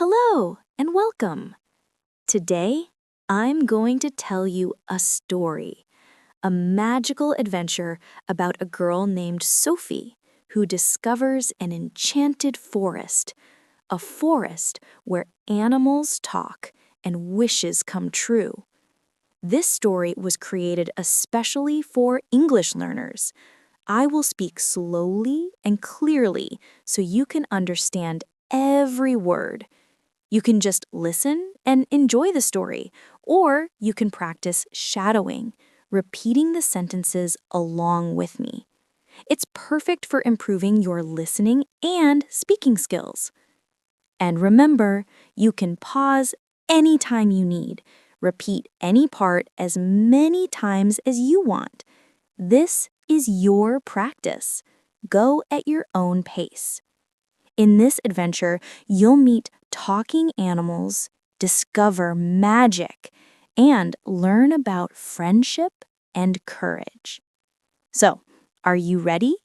Hello and welcome. Today, I'm going to tell you a story, a magical adventure about a girl named Sophie who discovers an enchanted forest, a forest where animals talk and wishes come true. This story was created especially for English learners. I will speak slowly and clearly so you can understand every word. You can just listen and enjoy the story, or you can practice shadowing, repeating the sentences along with me. It's perfect for improving your listening and speaking skills. And remember, you can pause anytime you need. Repeat any part as many times as you want. This is your practice. Go at your own pace. In this adventure, you'll meet talking animals, discover magic, and learn about friendship and courage. So, are you ready?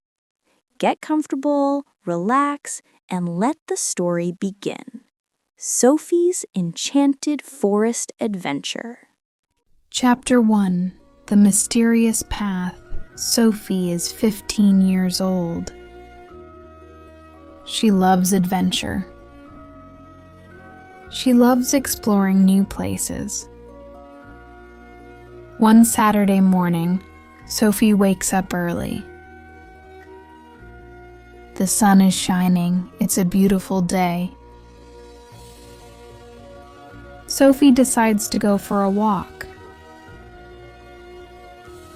Get comfortable, relax, and let the story begin. Sophie's Enchanted Forest Adventure. Chapter 1: The Mysterious Path. Sophie is 15 years old. She loves adventure. She loves exploring new places. One Saturday morning, Sophie wakes up early. The sun is shining. It's a beautiful day. Sophie decides to go for a walk.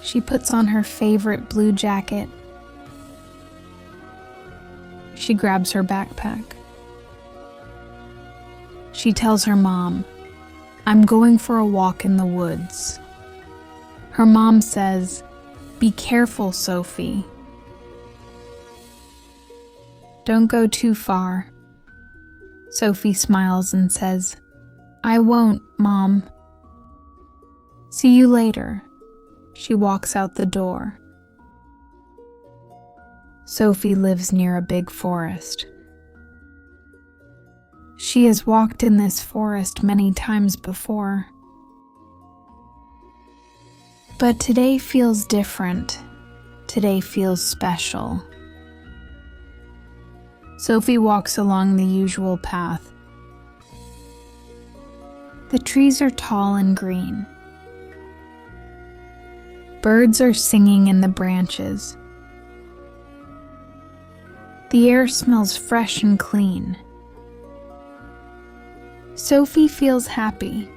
She puts on her favorite blue jacket. She grabs her backpack. She tells her mom, "I'm going for a walk in the woods." Her mom says, "Be careful, Sophie. Don't go too far." Sophie smiles and says, "I won't, Mom." "See you later." She walks out the door. Sophie lives near a big forest. She has walked in this forest many times before. But today feels different. Today feels special. Sophie walks along the usual path. The trees are tall and green. Birds are singing in the branches. The air smells fresh and clean. Sophie feels happy.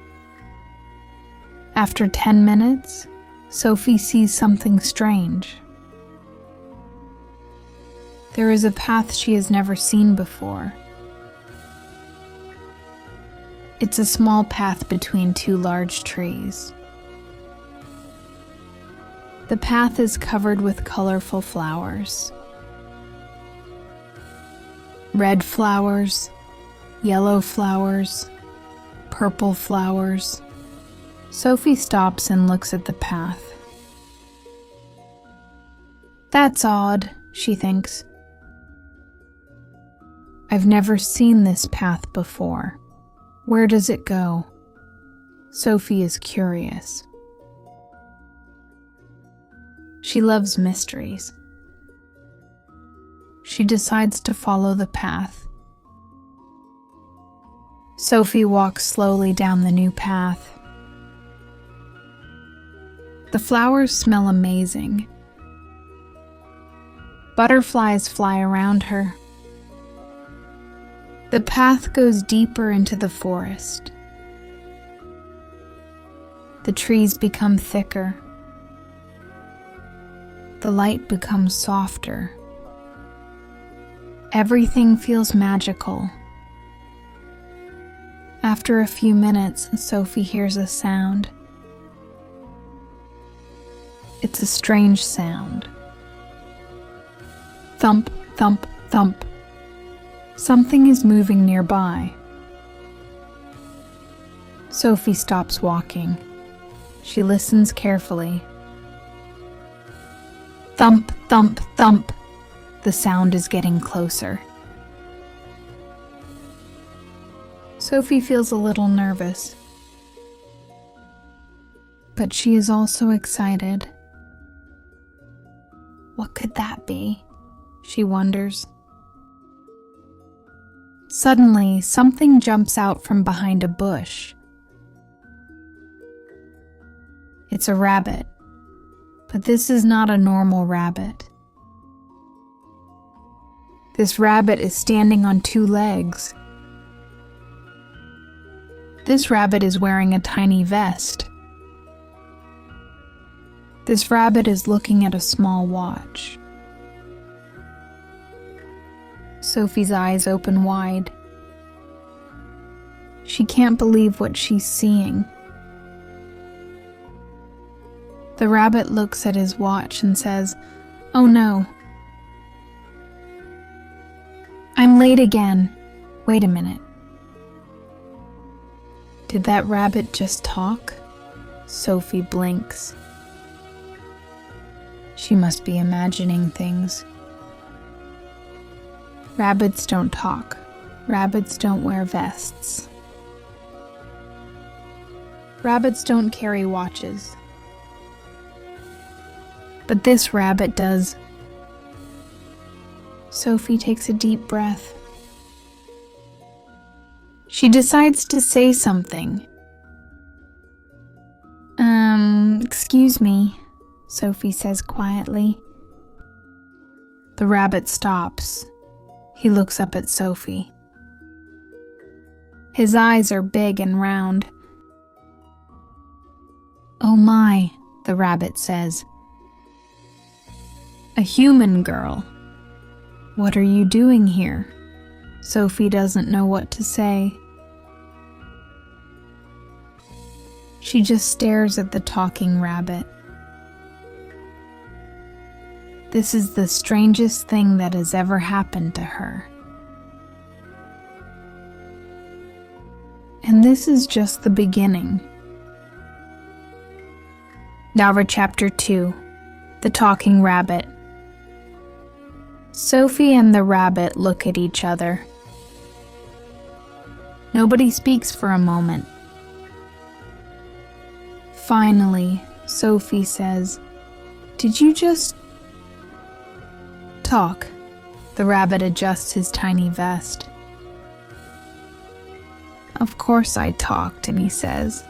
After 10 minutes, Sophie sees something strange. There is a path she has never seen before. It's a small path between two large trees. The path is covered with colorful flowers. Red flowers, yellow flowers, purple flowers. Sophie stops and looks at the path. "That's odd," she thinks. "I've never seen this path before. Where does it go?" Sophie is curious. She loves mysteries. She decides to follow the path. Sophie walks slowly down the new path. The flowers smell amazing. Butterflies fly around her. The path goes deeper into the forest. The trees become thicker. The light becomes softer. Everything feels magical. After a few minutes, Sophie hears a sound. It's a strange sound. Thump, thump, thump. Something is moving nearby. Sophie stops walking. She listens carefully. Thump, thump, thump. The sound is getting closer. Sophie feels a little nervous, but she is also excited. What could that be? She wonders. Suddenly, something jumps out from behind a bush. It's a rabbit, but this is not a normal rabbit. This rabbit is standing on two legs. This rabbit is wearing a tiny vest. This rabbit is looking at a small watch. Sophie's eyes open wide. She can't believe what she's seeing. The rabbit looks at his watch and says, "Oh no. I'm late again. Wait a minute. Did that rabbit just talk?" Sophie blinks. She must be imagining things. Rabbits don't talk. Rabbits don't wear vests. Rabbits don't carry watches. But this rabbit does. Sophie takes a deep breath. She decides to say something. Excuse me, Sophie says quietly. The rabbit stops. He looks up at Sophie. His eyes are big and round. "Oh my," the rabbit says. "A human girl. What are you doing here?" Sophie doesn't know what to say. She just stares at the talking rabbit. This is the strangest thing that has ever happened to her. And this is just the beginning. Now for Chapter 2, The Talking Rabbit. Sophie and the rabbit look at each other. Nobody speaks for a moment. Finally, Sophie says, "Did you just talk?" The rabbit adjusts his tiny vest. "Of course I talked," and he says,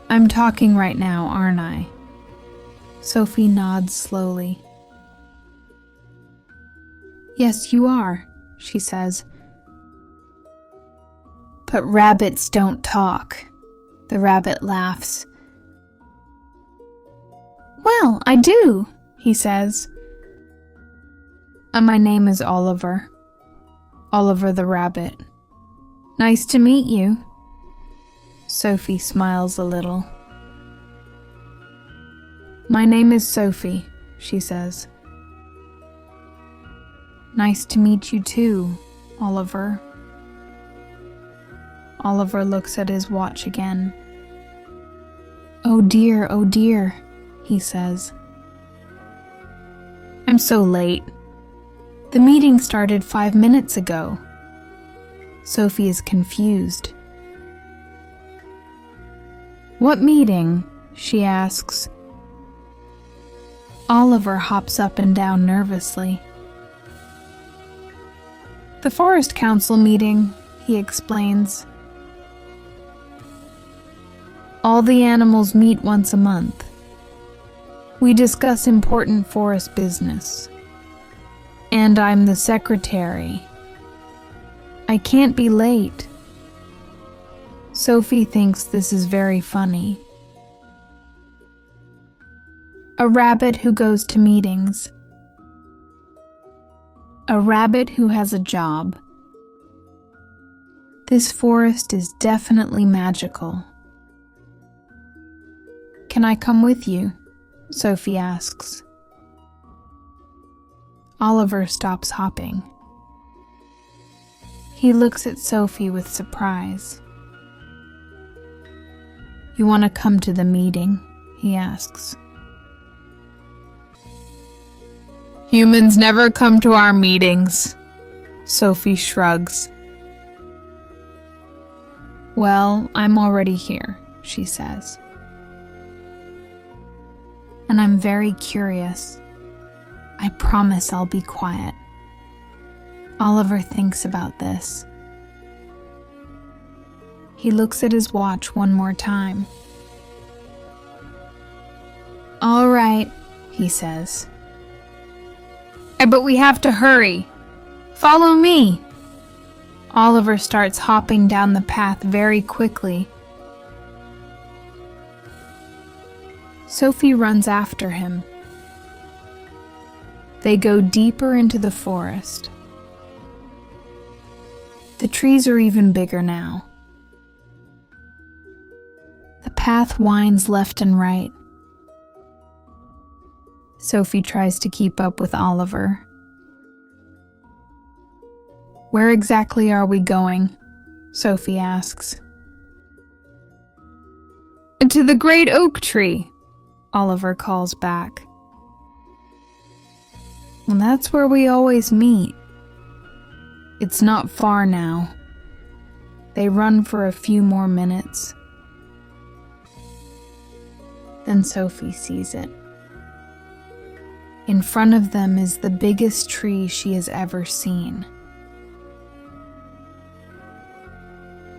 "I'm talking right now, aren't I?" Sophie nods slowly. "Yes, you are," she says. "But rabbits don't talk." The rabbit laughs. "Well, I do," he says. "My name is Oliver. Oliver the rabbit. Nice to meet you." Sophie smiles a little. "My name is Sophie," she says. "Nice to meet you too, Oliver." Oliver looks at his watch again. Oh dear, he says. "I'm so late. The meeting started 5 minutes ago." Sophie is confused. "What meeting?" she asks. Oliver hops up and down nervously. "The Forest Council meeting," he explains. "All the animals meet once a month. We discuss important forest business. And I'm the secretary. I can't be late." Sophie thinks this is very funny. A rabbit who goes to meetings. A rabbit who has a job. This forest is definitely magical. "Can I come with you?" Sophie asks. Oliver stops hopping. He looks at Sophie with surprise. "You want to come to the meeting?" he asks. "Humans never come to our meetings," Sophie shrugs. Well, I'm already here, she says. And I'm very curious. I promise I'll be quiet. Oliver thinks about this. He looks at his watch one more time. All right, he says. But we have to hurry. Follow me. Oliver starts hopping down the path very quickly. Sophie runs after him. They go deeper into the forest. The trees are even bigger now. The path winds left and right. Sophie tries to keep up with Oliver. Where exactly are we going? Sophie asks. To the great oak tree, Oliver calls back. Well, that's where we always meet. It's not far now. They run for a few more minutes. Then Sophie sees it. In front of them is the biggest tree she has ever seen.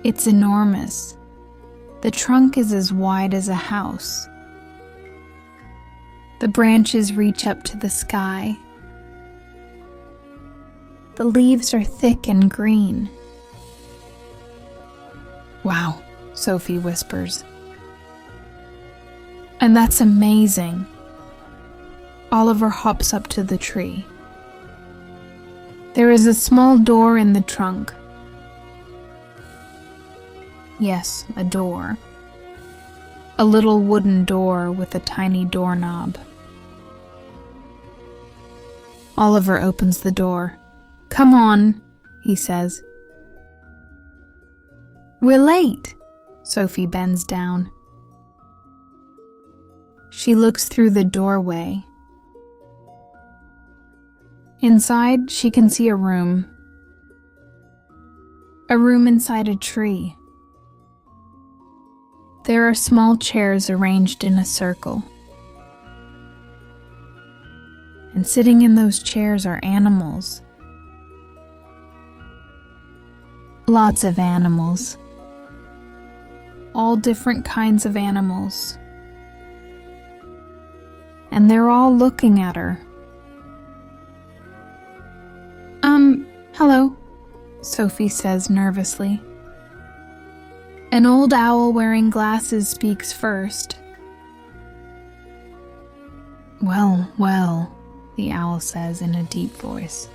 It's enormous. The trunk is as wide as a house. The branches reach up to the sky. The leaves are thick and green. Wow, Sophie whispers. And that's amazing. Oliver hops up to the tree. There is a small door in the trunk. Yes, a door. A little wooden door with a tiny doorknob. Oliver opens the door. Come on, he says. We're late. Sophie bends down. She looks through the doorway. Inside, she can see a room. A room inside a tree. There are small chairs arranged in a circle. And sitting in those chairs are animals. Lots of animals. All different kinds of animals. And they're all looking at her. Hello, Sophie says nervously. An old owl wearing glasses speaks first. Well, well, the owl says in a deep voice.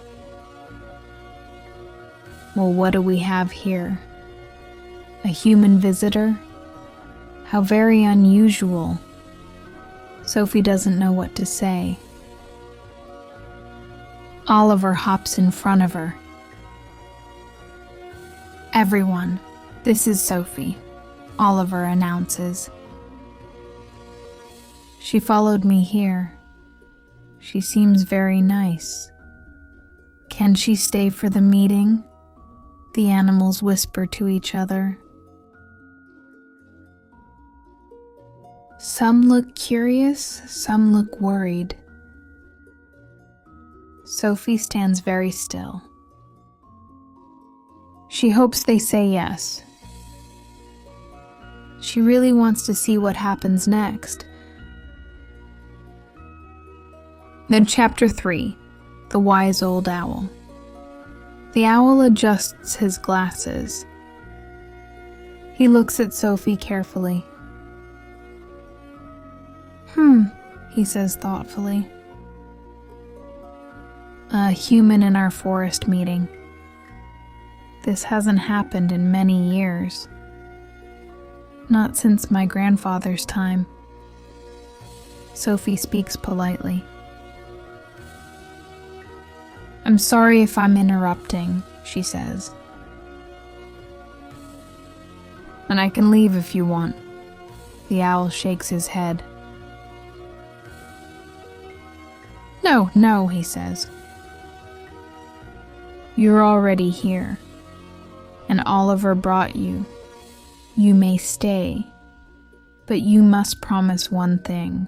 Well, what do we have here? A human visitor? How very unusual. Sophie doesn't know what to say. Oliver hops in front of her. Everyone, this is Sophie, Oliver announces. She followed me here. She seems very nice. Can she stay for the meeting? The animals whisper to each other. Some look curious, some look worried. Sophie stands very still. She hopes they say yes. She really wants to see what happens next. Then Chapter 3, The Wise Old Owl. The owl adjusts his glasses. He looks at Sophie carefully. He says thoughtfully. A human in our forest meeting. This hasn't happened in many years. Not since my grandfather's time. Sophie speaks politely. I'm sorry if I'm interrupting, she says. And I can leave if you want. The owl shakes his head. No, he says. You're already here. And Oliver brought you. You may stay, but you must promise one thing.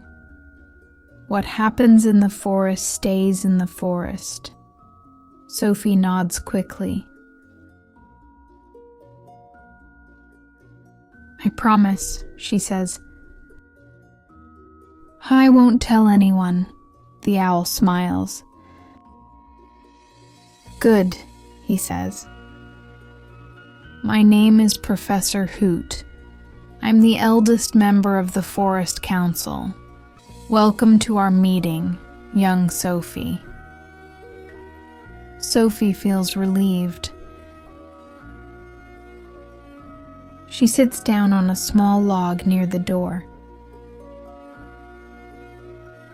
What happens in the forest stays in the forest. Sophie nods quickly. I promise, she says. I won't tell anyone, the owl smiles. Good, he says. My name is Professor Hoot. I'm the eldest member of the Forest Council. Welcome to our meeting, young Sophie. Sophie feels relieved. She sits down on a small log near the door.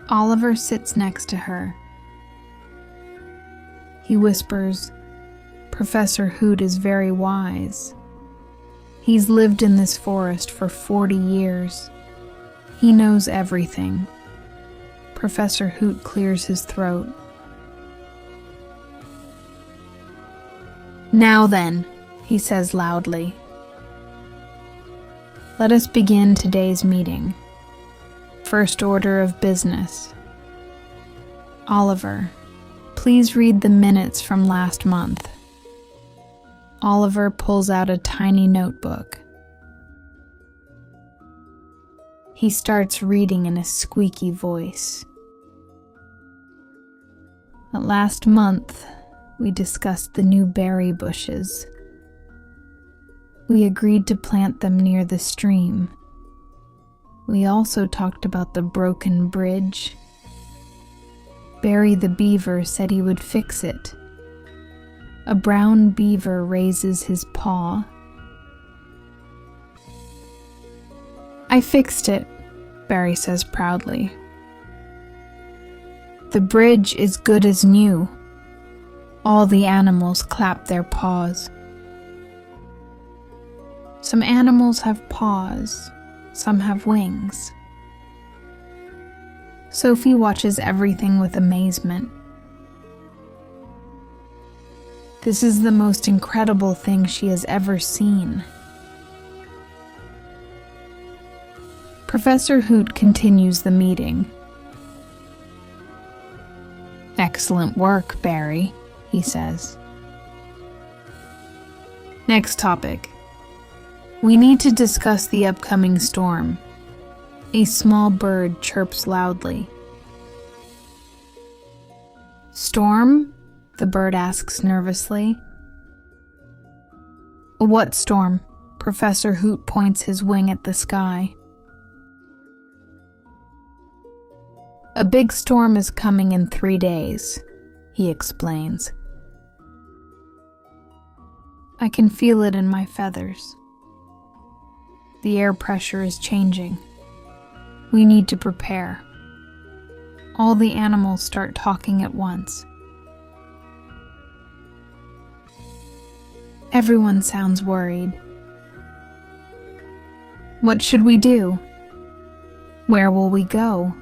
Oliver sits next to her. He whispers, Professor Hoot is very wise. He's lived in this forest for 40 years. He knows everything. Professor Hoot clears his throat. Now then, he says loudly. Let us begin today's meeting. First order of business. Oliver, please read the minutes from last month. Oliver pulls out a tiny notebook. He starts reading in a squeaky voice. Last month, we discussed the new berry bushes. We agreed to plant them near the stream. We also talked about the broken bridge. Barry the beaver said he would fix it. A brown beaver raises his paw. I fixed it, Barry says proudly. The bridge is good as new. All the animals clap their paws. Some animals have paws, some have wings. Sophie watches everything with amazement. This is the most incredible thing she has ever seen. Professor Hoot continues the meeting. Excellent work, Barry, he says. Next topic. We need to discuss the upcoming storm. A small bird chirps loudly. Storm? The bird asks nervously. What storm? Professor Hoot points his wing at the sky. A big storm is coming in 3 days, he explains. I can feel it in my feathers. The air pressure is changing. We need to prepare. All the animals start talking at once. Everyone sounds worried. What should we do? Where will we go?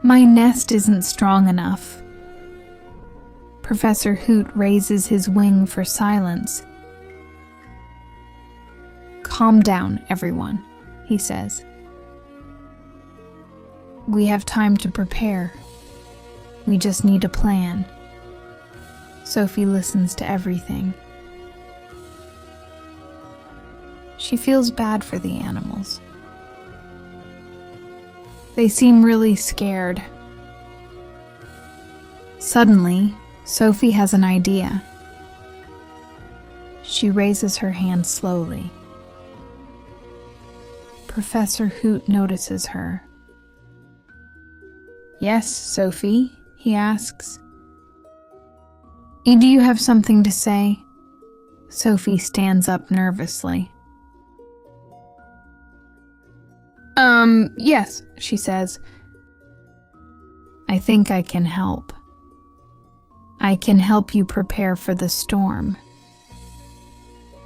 My nest isn't strong enough. Professor Hoot raises his wing for silence. Calm down, everyone, he says. We have time to prepare. We just need a plan. Sophie listens to everything. She feels bad for the animals. They seem really scared. Suddenly, Sophie has an idea. She raises her hand slowly. Professor Hoot notices her. Yes, Sophie, he asks. Do you have something to say? Sophie stands up nervously. Yes, she says. I think I can help. I can help you prepare for the storm.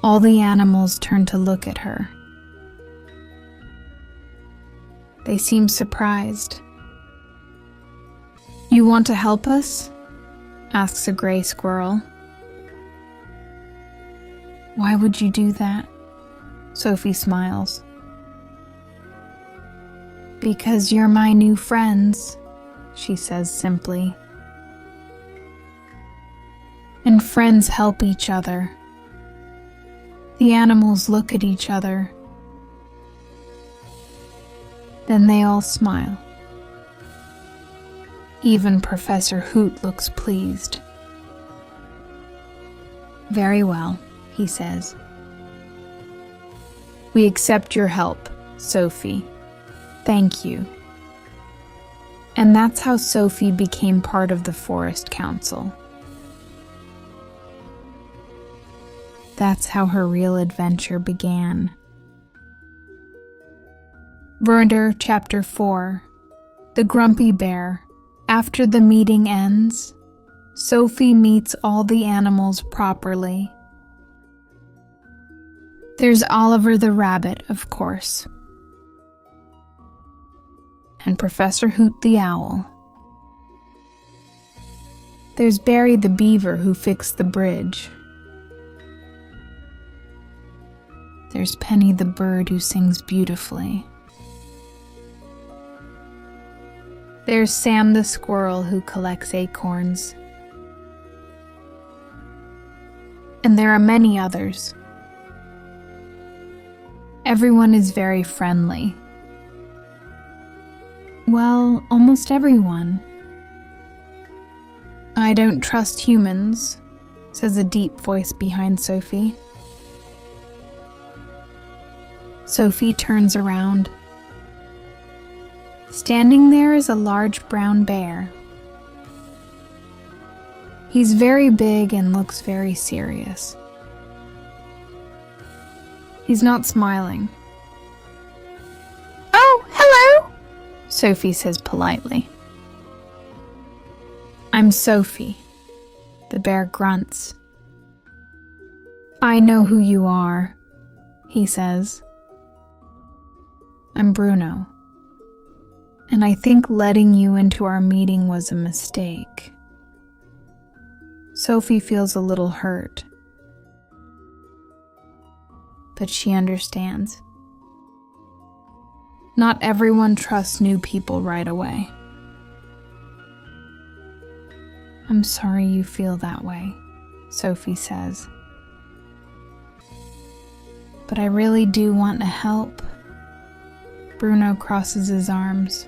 All the animals turn to look at her. They seem surprised. You want to help us? Asks a gray squirrel. Why would you do that? Sophie smiles. Because you're my new friends, she says simply. And friends help each other. The animals look at each other. Then they all smile. Even Professor Hoot looks pleased. Very well, he says. We accept your help, Sophie. Thank you. And that's how Sophie became part of the Forest Council. That's how her real adventure began. Murder, Chapter 4. The Grumpy Bear. After the meeting ends, Sophie meets all the animals properly. There's Oliver the rabbit, of course. And Professor Hoot the owl. There's Barry the beaver who fixed the bridge. There's Penny the bird who sings beautifully. There's Sam the squirrel who collects acorns. And there are many others. Everyone is very friendly. Well, almost everyone. I don't trust humans, says a deep voice behind Sophie. Sophie turns around. Standing there is a large brown bear. He's very big and looks very serious. He's not smiling. Oh, hello, Sophie says politely. I'm Sophie. The bear grunts. I know who you are, he says. I'm Bruno. And I think letting you into our meeting was a mistake. Sophie feels a little hurt. But she understands. Not everyone trusts new people right away. I'm sorry you feel that way, Sophie says. But I really do want to help. Bruno crosses his arms.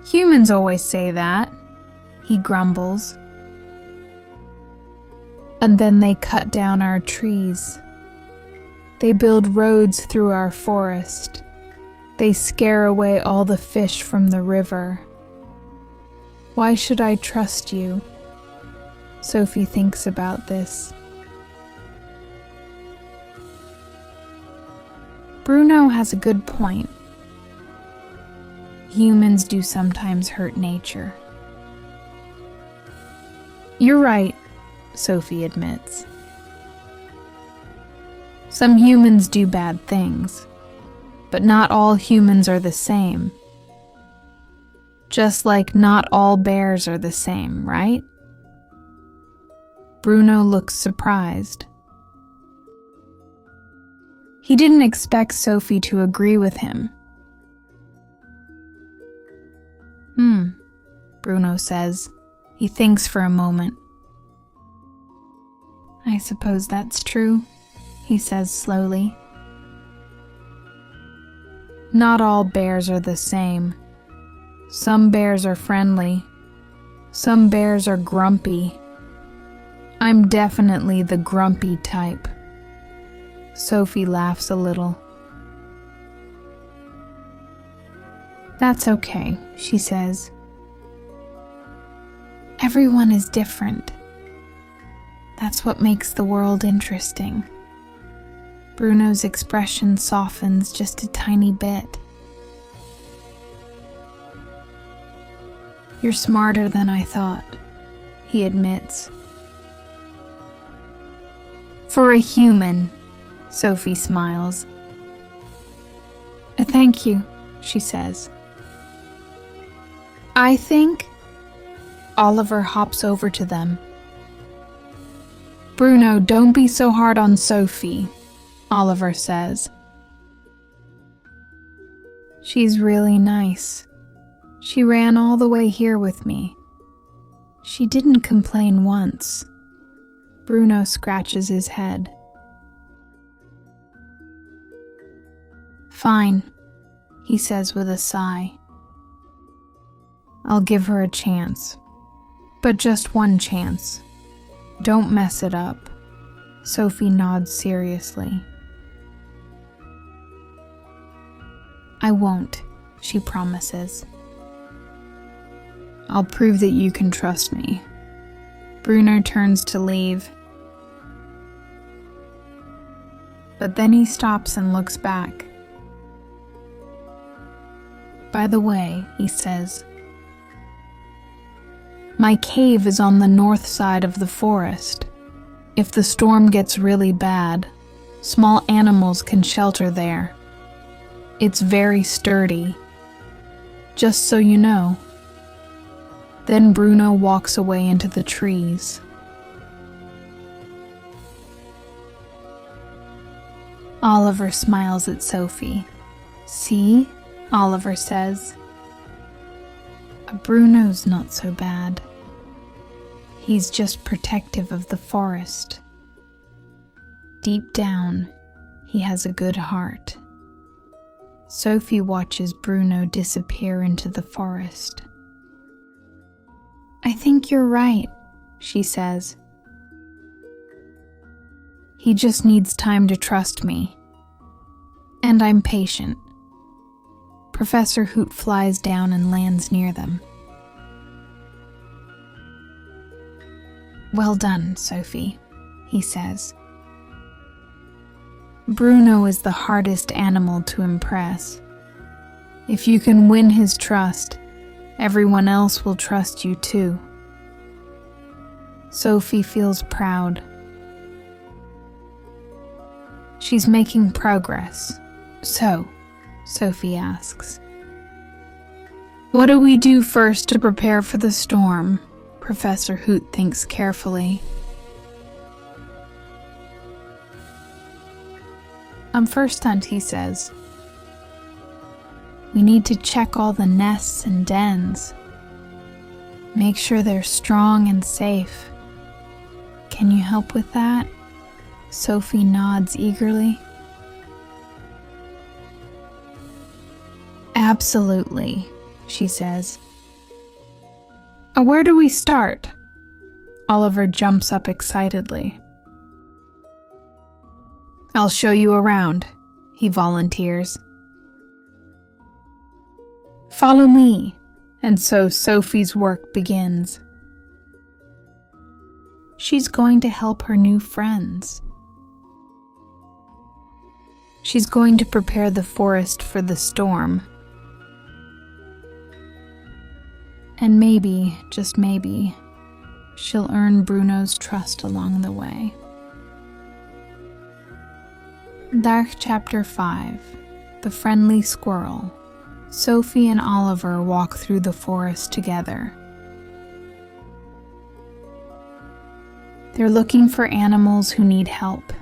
Humans always say that, he grumbles. And then they cut down our trees. They build roads through our forest. They scare away all the fish from the river. Why should I trust you? Sophie thinks about this. Bruno has a good point. Humans do sometimes hurt nature. You're right, Sophie admits. Some humans do bad things, but not all humans are the same. Just like not all bears are the same, right? Bruno looks surprised. He didn't expect Sophie to agree with him. Bruno says. He thinks for a moment. I suppose that's true, he says slowly. Not all bears are the same. Some bears are friendly. Some bears are grumpy. I'm definitely the grumpy type. Sophie laughs a little. That's okay, she says. Everyone is different. That's what makes the world interesting. Bruno's expression softens just a tiny bit. You're smarter than I thought, he admits. For a human, Sophie smiles. Thank you, she says. I think... Oliver hops over to them. Bruno, don't be so hard on Sophie, Oliver says. She's really nice. She ran all the way here with me. She didn't complain once. Bruno scratches his head. Fine, he says with a sigh. I'll give her a chance. But just one chance. Don't mess it up. Sophie nods seriously. I won't, she promises. I'll prove that you can trust me. Bruno turns to leave. But then he stops and looks back. By the way, he says, my cave is on the north side of the forest. If the storm gets really bad, small animals can shelter there. It's very sturdy. Just so you know. Then Bruno walks away into the trees. Oliver smiles at Sophie. See? Oliver says. Bruno's not so bad. He's just protective of the forest. Deep down, he has a good heart. Sophie watches Bruno disappear into the forest. I think you're right, she says. He just needs time to trust me. And I'm patient. Professor Hoot flies down and lands near them. Well done, Sophie, he says. Bruno is the hardest animal to impress. If you can win his trust, everyone else will trust you too. Sophie feels proud. She's making progress. So, Sophie asks, what do we do first to prepare for the storm? Professor Hoot thinks carefully. First hunt, he says. We need to check all the nests and dens. Make sure they're strong and safe. Can you help with that? Sophie nods eagerly. Absolutely, she says. Where do we start? Oliver jumps up excitedly. I'll show you around, he volunteers. Follow me, and so Sophie's work begins. She's going to help her new friends. She's going to prepare the forest for the storm. And maybe, just maybe, she'll earn Bruno's trust along the way. Dark Chapter 5. The Friendly Squirrel. Sophie and Oliver walk through the forest together. They're looking for animals who need help.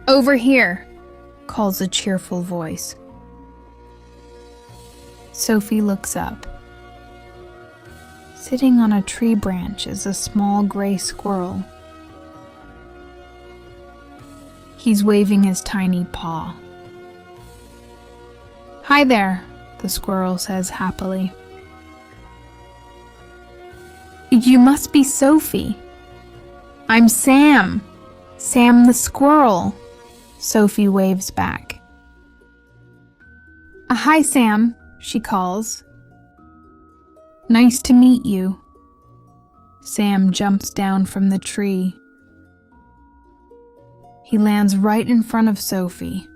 Over here, calls a cheerful voice. Sophie looks up. Sitting on a tree branch is a small gray squirrel. He's waving his tiny paw. Hi there, the squirrel says happily. You must be Sophie. I'm Sam. Sam the squirrel. Sophie waves back. Hi, Sam, she calls. Nice to meet you. Sam jumps down from the tree. He lands right in front of Sophie.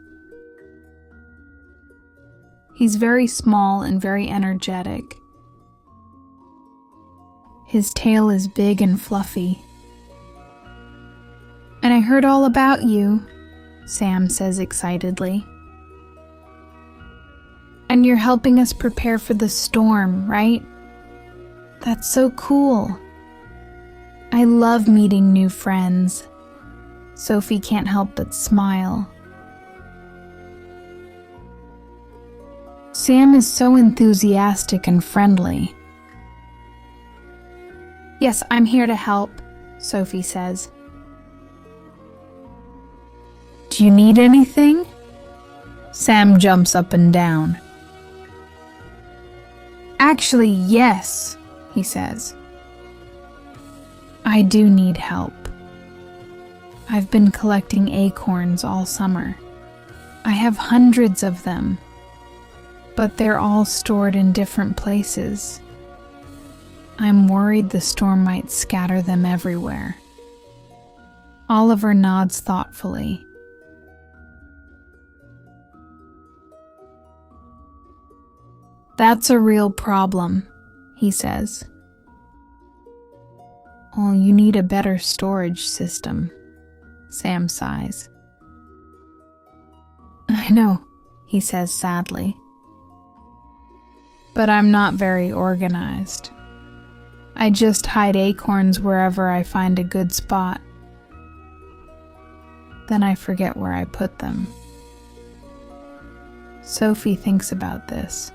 He's very small and very energetic. His tail is big and fluffy. And I heard all about you, Sam says excitedly. And you're helping us prepare for the storm, right? That's so cool. I love meeting new friends. Sophie can't help but smile. Sam is so enthusiastic and friendly. "Yes, I'm here to help," Sophie says. "Do you need anything?" Sam jumps up and down. "Actually, yes," he says. "I do need help. I've been collecting acorns all summer. I have hundreds of them, but they're all stored in different places. I'm worried the storm might scatter them everywhere." Oliver nods thoughtfully. "That's a real problem," he says. "Well, you need a better storage system," Sam sighs. "I know," he says sadly. "But I'm not very organized. I just hide acorns wherever I find a good spot. Then I forget where I put them." Sophie thinks about this.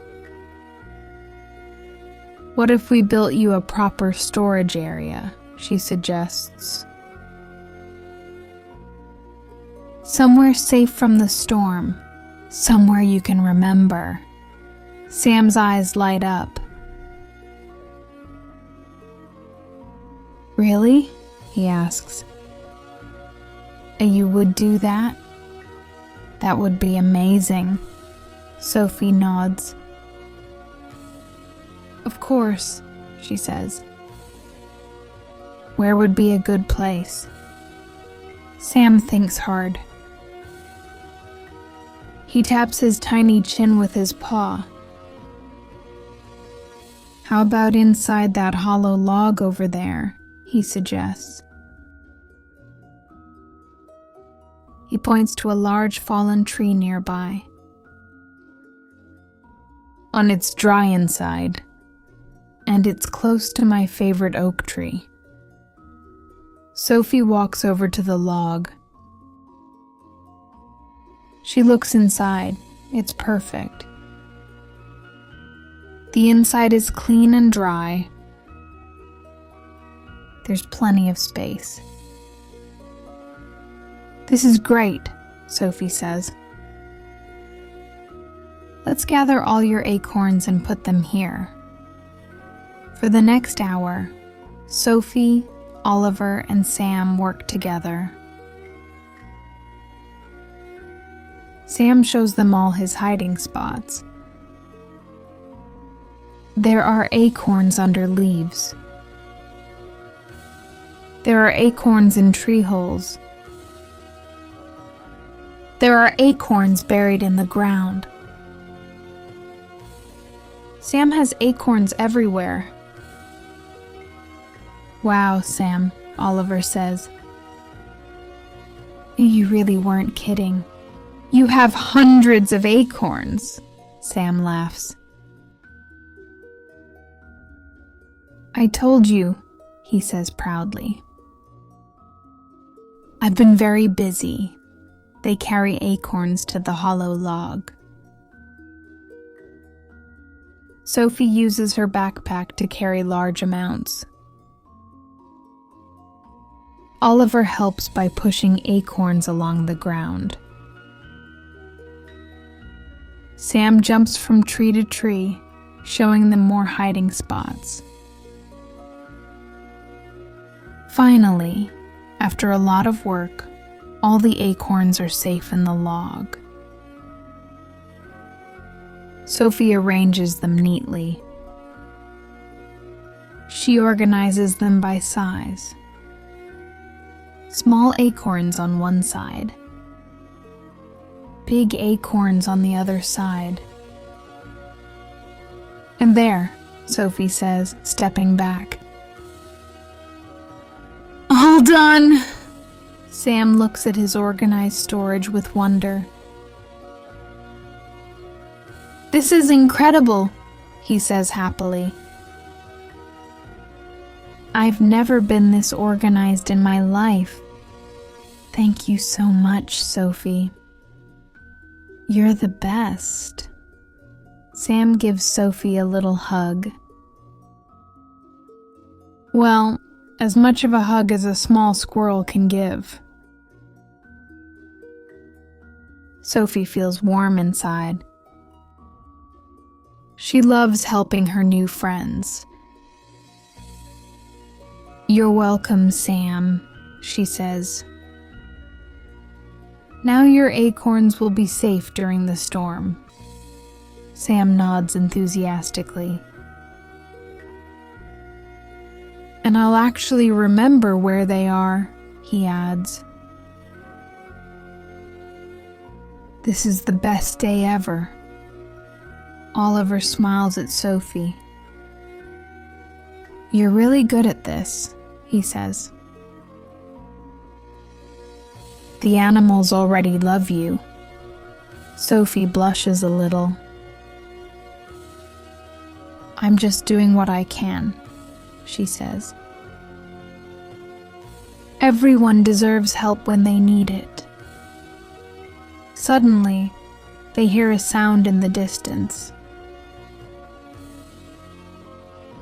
"What if we built you a proper storage area?" she suggests. "Somewhere safe from the storm, somewhere you can remember." Sam's eyes light up. "Really?" he asks. "You would do that?" "That would be amazing." Sophie nods. "Of course," she says. "Where would be a good place?" Sam thinks hard. He taps his tiny chin with his paw. "How about inside that hollow log over there?" he suggests. He points to a large fallen tree nearby. "On its dry inside, and it's close to my favorite oak tree." Sophie walks over to the log. She looks inside. It's perfect. The inside is clean and dry. There's plenty of space. "This is great," Sophie says. "Let's gather all your acorns and put them here." For the next hour, Sophie, Oliver, and Sam work together. Sam shows them all his hiding spots. There are acorns under leaves. There are acorns in tree holes. There are acorns buried in the ground. Sam has acorns everywhere. "Wow, Sam," Oliver says. "You really weren't kidding. You have hundreds of acorns," Sam laughs. "I told you," he says proudly. "I've been very busy." They carry acorns to the hollow log. Sophie uses her backpack to carry large amounts. Oliver helps by pushing acorns along the ground. Sam jumps from tree to tree, showing them more hiding spots. Finally, after a lot of work, all the acorns are safe in the log. Sophie arranges them neatly. She organizes them by size. Small acorns on one side. Big acorns on the other side. "And there," Sophie says, stepping back. "All done!" Sam looks at his organized storage with wonder. "This is incredible," he says happily. "I've never been this organized in my life." Thank you so much, Sophie. You're the best. Sam gives Sophie a little hug. Well, as much of a hug as a small squirrel can give. Sophie feels warm inside. She loves helping her new friends. You're welcome, Sam, she says. Now your acorns will be safe during the storm. Sam nods enthusiastically. And I'll actually remember where they are, he adds. This is the best day ever. Oliver smiles at Sophie. You're really good at this, he says. The animals already love you. Sophie blushes a little. I'm just doing what I can, she says. Everyone deserves help when they need it. Suddenly, they hear a sound in the distance.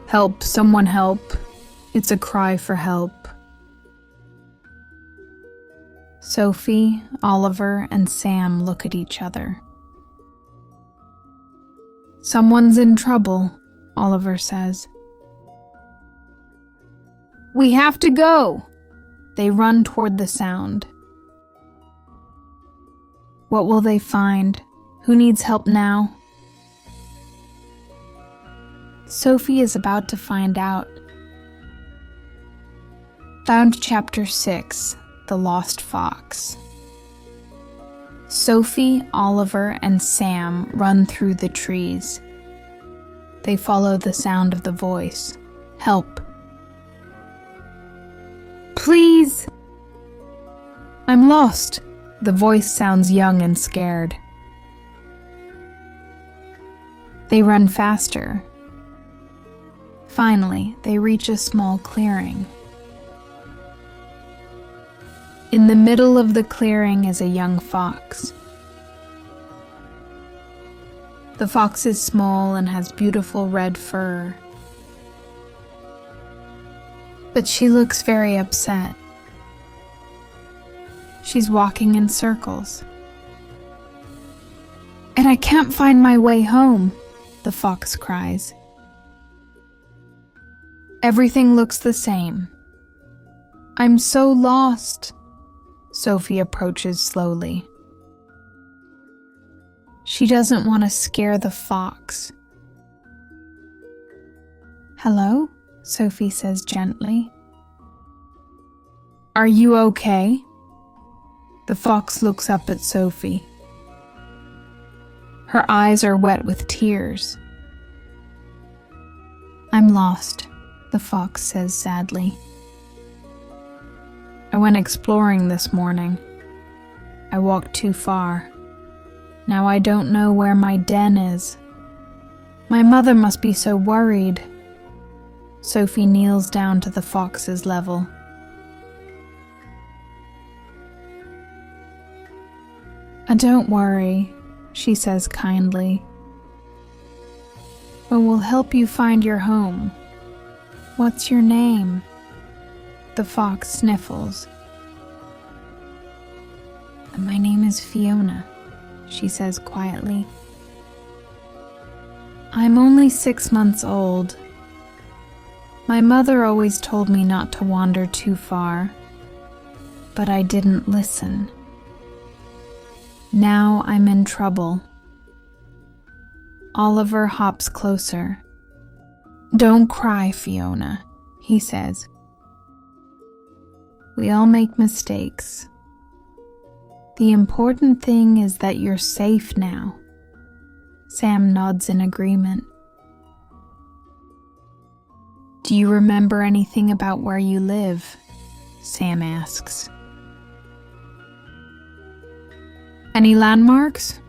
Help, someone help. It's a cry for help. Sophie, Oliver, and Sam look at each other. Someone's in trouble, Oliver says. We have to go! They run toward the sound. What will they find? Who needs help now? Sophie is about to find out. Found Chapter 6, The Lost Fox. Sophie, Oliver, and Sam run through the trees. They follow the sound of the voice. Help. Please! I'm lost. The voice sounds young and scared. They run faster. Finally, they reach a small clearing. In the middle of the clearing is a young fox. The fox is small and has beautiful red fur. But she looks very upset. She's walking in circles. And I can't find my way home, the fox cries. Everything looks the same. I'm so lost. Sophie approaches slowly. She doesn't want to scare the fox. Hello? Sophie says gently. Are you okay? The fox looks up at Sophie. Her eyes are wet with tears. I'm lost, the fox says sadly. I went exploring this morning. I walked too far. Now I don't know where my den is. My mother must be so worried. Sophie kneels down to the fox's level. Don't worry, she says kindly. But we'll help you find your home. What's your name? The fox sniffles. My name is Fiona, she says quietly. I'm only 6 months old. My mother always told me not to wander too far, but I didn't listen. Now I'm in trouble. Oliver hops closer. Don't cry, Fiona, he says. We all make mistakes. The important thing is that you're safe now. Sam nods in agreement. Do you remember anything about where you live? Sam asks. Any landmarks?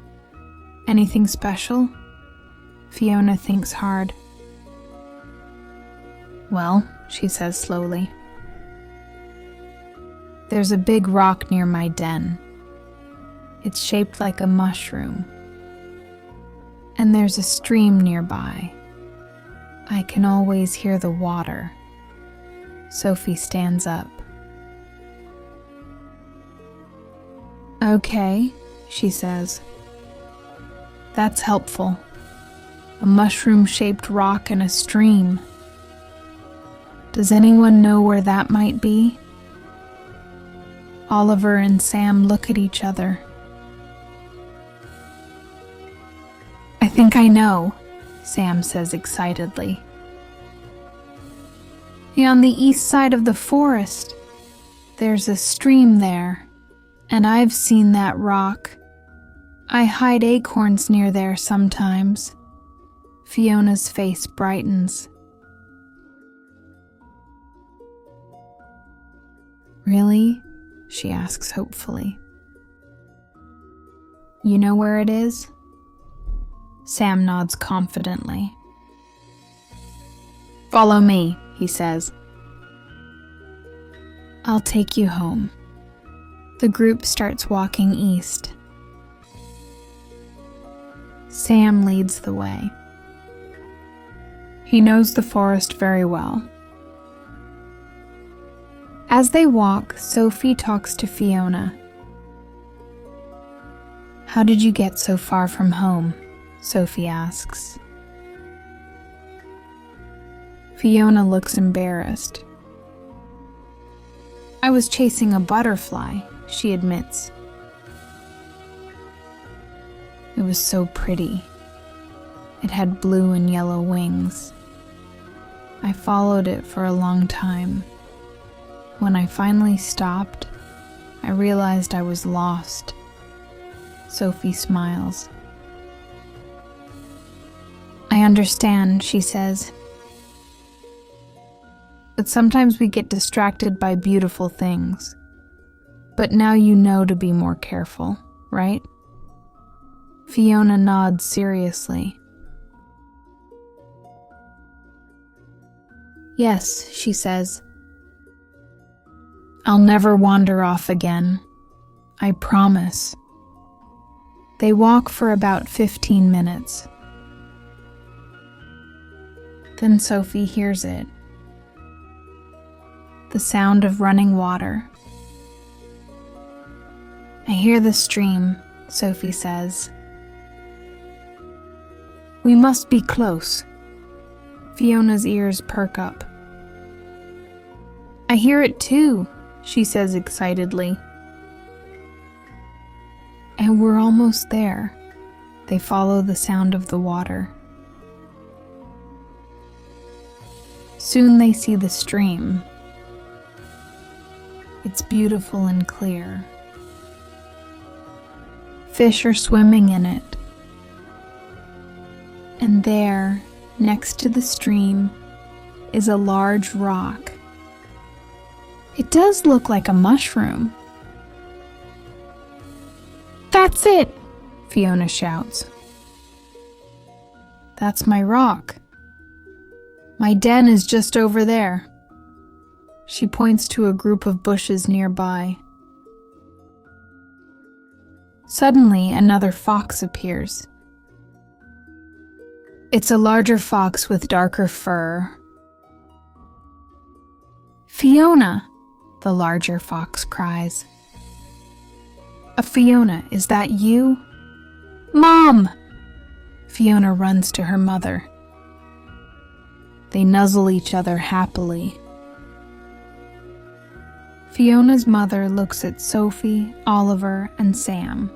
Anything special? Fiona thinks hard. Well, she says slowly. There's a big rock near my den. It's shaped like a mushroom. And there's a stream nearby. I can always hear the water. Sophie stands up. Okay, she says. That's helpful. A mushroom-shaped rock and a stream. Does anyone know where that might be? Oliver and Sam look at each other. I think I know, Sam says excitedly. On the east side of the forest, there's a stream there, and I've seen that rock. I hide acorns near there sometimes. Fiona's face brightens. Really? She asks hopefully. You know where it is? Sam nods confidently. Follow me, he says. I'll take you home. The group starts walking east. Sam leads the way. He knows the forest very well. As they walk, Sophie talks to Fiona. How did you get so far from home? Sophie asks. Fiona looks embarrassed. I was chasing a butterfly, she admits. It was so pretty. It had blue and yellow wings. I followed it for a long time. When I finally stopped, I realized I was lost. Sophie smiles. I understand, she says. But sometimes we get distracted by beautiful things. But now you know to be more careful, right? Fiona nods seriously. Yes, she says. I'll never wander off again. I promise. They walk for about 15 minutes. Then Sophie hears it. The sound of running water. I hear the stream, Sophie says. We must be close. Fiona's ears perk up. I hear it too, she says excitedly. And we're almost there. They follow the sound of the water. Soon they see the stream. It's beautiful and clear. Fish are swimming in it. And there, next to the stream, is a large rock. It does look like a mushroom. That's it, Fiona shouts. That's my rock. My den is just over there. She points to a group of bushes nearby. Suddenly, another fox appears. It's a larger fox with darker fur. Fiona, the larger fox cries. Fiona, is that you? Mom! Fiona runs to her mother. They nuzzle each other happily. Fiona's mother looks at Sophie, Oliver, and Sam.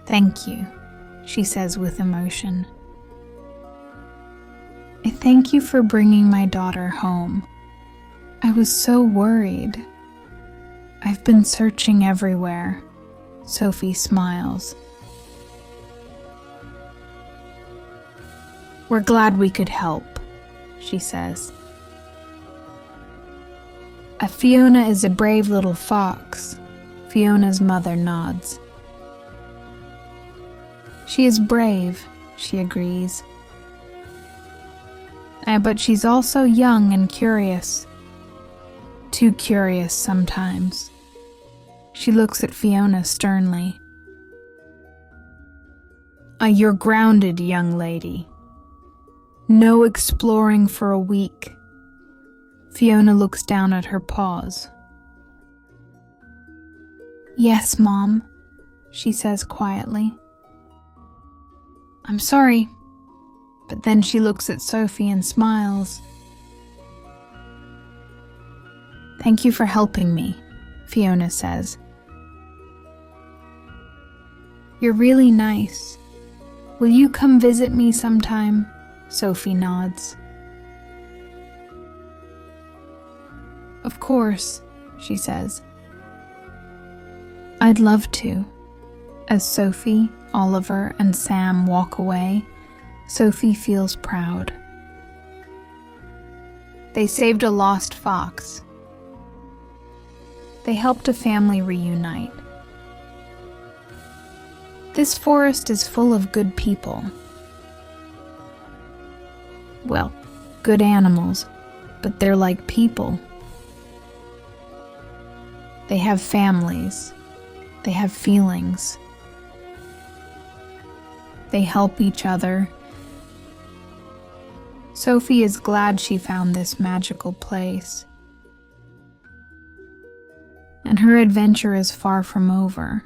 Thank you, she says with emotion. I thank you for bringing my daughter home. I was so worried. I've been searching everywhere. Sophie smiles. We're glad we could help, she says. Fiona is a brave little fox. Fiona's mother nods. She is brave, she agrees. But she's also young and curious. too curious sometimes. She looks at Fiona sternly. You're grounded, young lady. No exploring for a week. Fiona looks down at her paws. Yes, Mom, she says quietly. I'm sorry. But then she looks at Sophie and smiles. Thank you for helping me, Fiona says. You're really nice. Will you come visit me sometime? Sophie nods. Of course, she says. I'd love to. As Sophie, Oliver, and Sam walk away, Sophie feels proud. They saved a lost fox. They helped a family reunite. This forest is full of good people. Well, good animals, but they're like people. They have families. They have feelings. They help each other. Sophie is glad she found this magical place. And her adventure is far from over.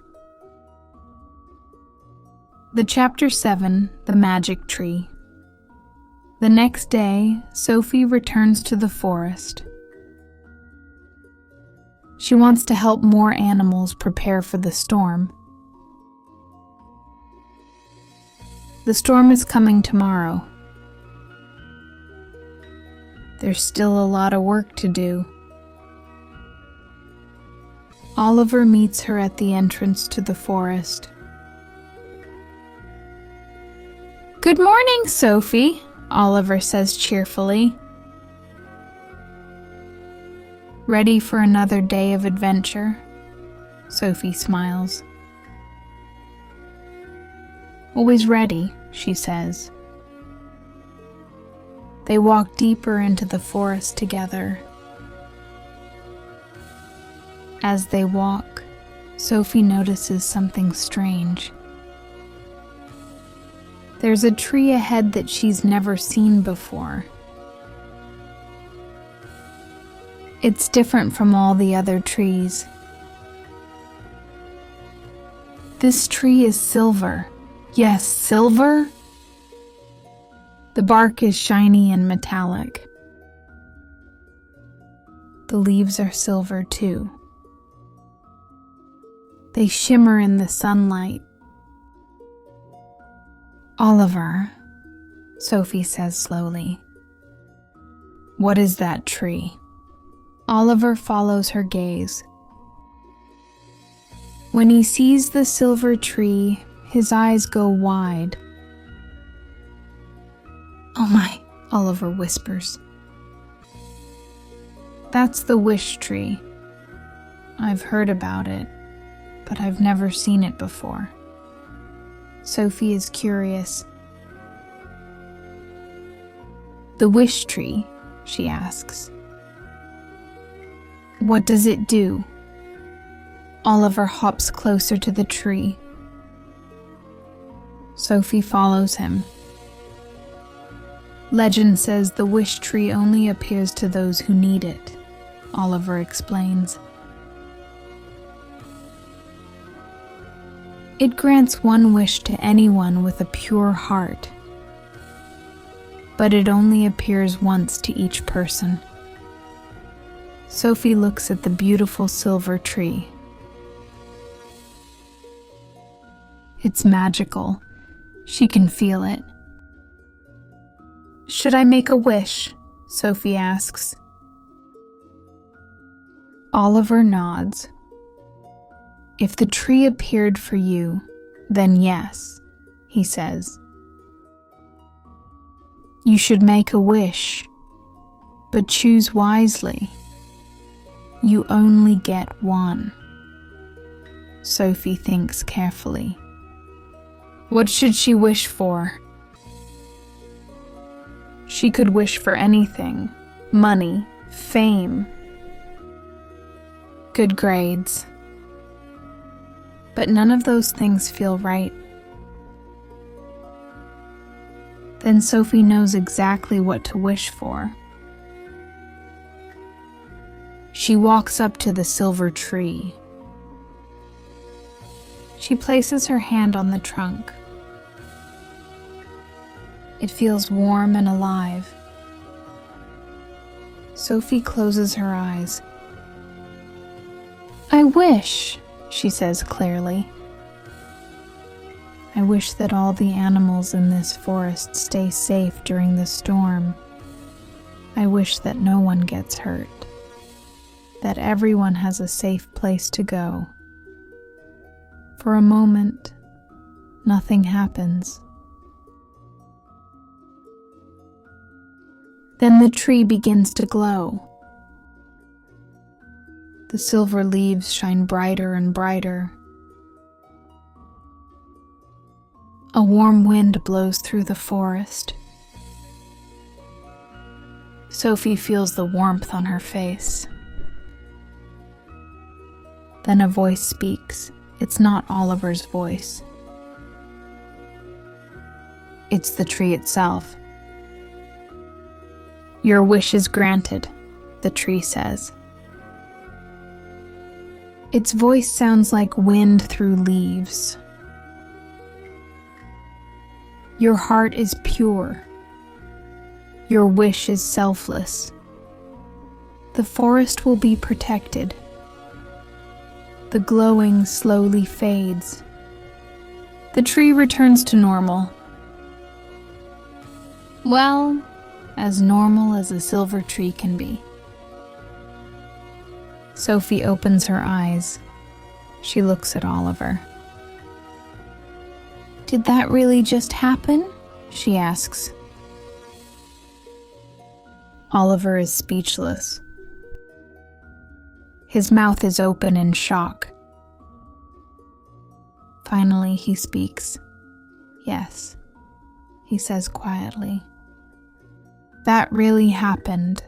The Chapter 7, The Magic Tree. The next day, Sophie returns to the forest. She wants to help more animals prepare for the storm. The storm is coming tomorrow. There's still a lot of work to do. Oliver meets her at the entrance to the forest. Good morning, Sophie, Oliver says cheerfully. Ready for another day of adventure? Sophie smiles. Always ready, she says. They walk deeper into the forest together. As they walk, Sophie notices something strange. There's a tree ahead that she's never seen before. It's different from all the other trees. This tree is silver. Yes, silver? The bark is shiny and metallic. The leaves are silver too. They shimmer in the sunlight. Oliver, Sophie says slowly. What is that tree? Oliver follows her gaze. When he sees the silver tree, his eyes go wide. Oh my, Oliver whispers. That's the wish tree. I've heard about it, but I've never seen it before. Sophie is curious. The wish tree, she asks. What does it do? Oliver hops closer to the tree. Sophie follows him. Legend says the wish tree only appears to those who need it, Oliver explains. It grants one wish to anyone with a pure heart, but it only appears once to each person. Sophie looks at the beautiful silver tree. It's magical. She can feel it. Should I make a wish? Sophie asks. Oliver nods. If the tree appeared for you, then yes, he says. You should make a wish, but choose wisely. You only get one. Sophie thinks carefully. What should she wish for? She could wish for anything. Money, fame. good grades. But none of those things feel right. Then Sophie knows exactly what to wish for. She walks up to the silver tree. She places her hand on the trunk. It feels warm and alive. Sophie closes her eyes. "I wish," she says clearly. "I wish that all the animals in this forest stay safe during the storm. I wish that no one gets hurt, that everyone has a safe place to go." For a moment, nothing happens. Then the tree begins to glow. The silver leaves shine brighter and brighter. A warm wind blows through the forest. Sophie feels the warmth on her face. Then a voice speaks. It's not Oliver's voice. It's the tree itself. "Your wish is granted," the tree says. Its voice sounds like wind through leaves. "Your heart is pure. Your wish is selfless. The forest will be protected." The glowing slowly fades. The tree returns to normal. Well, as normal as a silver tree can be. Sophie opens her eyes. She looks at Oliver. "Did that really just happen?" she asks. Oliver is speechless. His mouth is open in shock. Finally, he speaks. "Yes," he says quietly. "That really happened.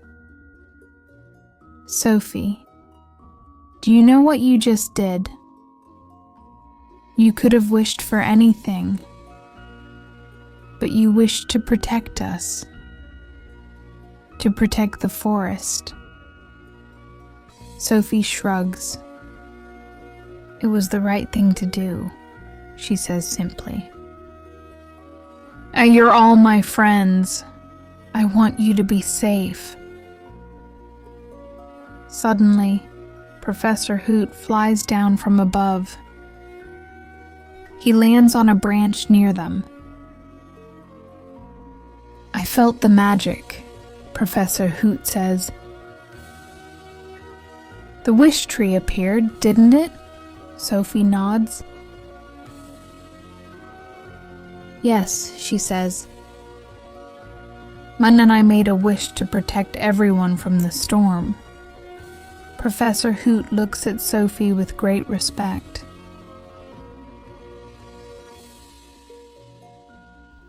Sophie, do you know what you just did? You could have wished for anything, but you wished to protect us, to protect the forest." Sophie shrugs. "It was the right thing to do," she says simply. "You're all my friends. I want you to be safe." Suddenly, Professor Hoot flies down from above. He lands on a branch near them. "I felt the magic," Professor Hoot says. "The wish tree appeared, didn't it?" Sophie nods. "Yes," she says. "Mun and I made a wish to protect everyone from the storm." Professor Hoot looks at Sophie with great respect.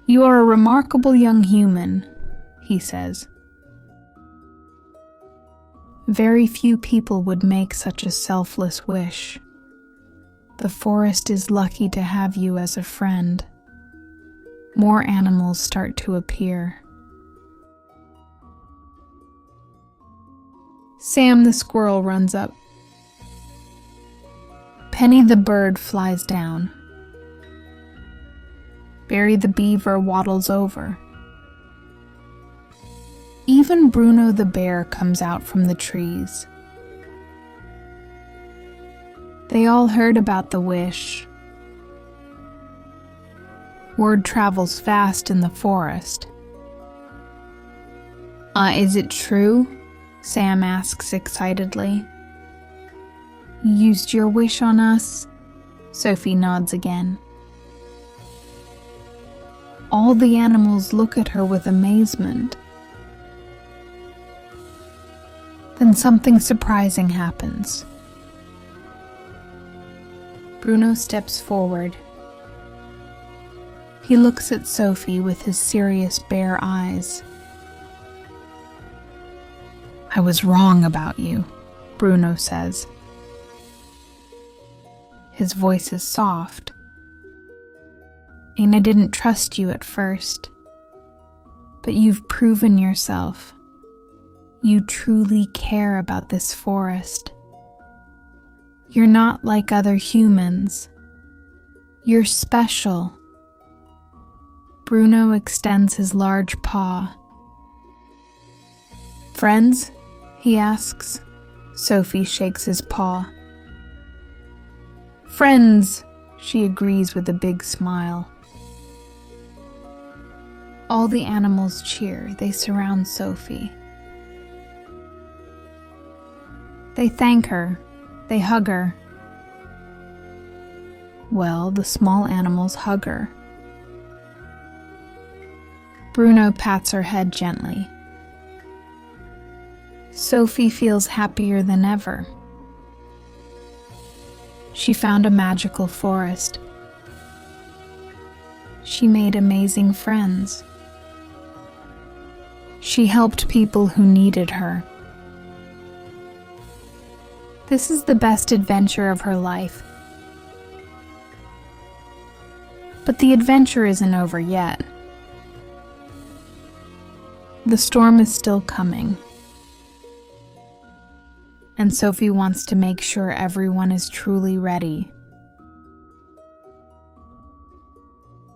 "You are a remarkable young human," he says. "Very few people would make such a selfless wish. The forest is lucky to have you as a friend." More animals start to appear. Sam the squirrel runs up. Penny the bird flies down. Barry the beaver waddles over. Even Bruno the bear comes out from the trees. They all heard about the wish. Word travels fast in the forest. Is it true?" Sam asks excitedly. "You used your wish on us?" Sophie nods again. All the animals look at her with amazement. Then something surprising happens. Bruno steps forward. He looks at Sophie with his serious bear eyes. "I was wrong about you," Bruno says. His voice is soft. And I didn't trust you at first, but you've proven yourself. You truly care about this forest. You're not like other humans. You're special. Bruno extends his large paw. Friends? He asks. Sophie shakes his paw. Friends, she agrees with a big smile. All the animals cheer. They surround Sophie. They thank her. They hug her. Well, the small animals hug her. Bruno pats her head gently. Sophie feels happier than ever. She found a magical forest. She made amazing friends. She helped people who needed her. This is the best adventure of her life. But the adventure isn't over yet. The storm is still coming. And Sophie wants to make sure everyone is truly ready.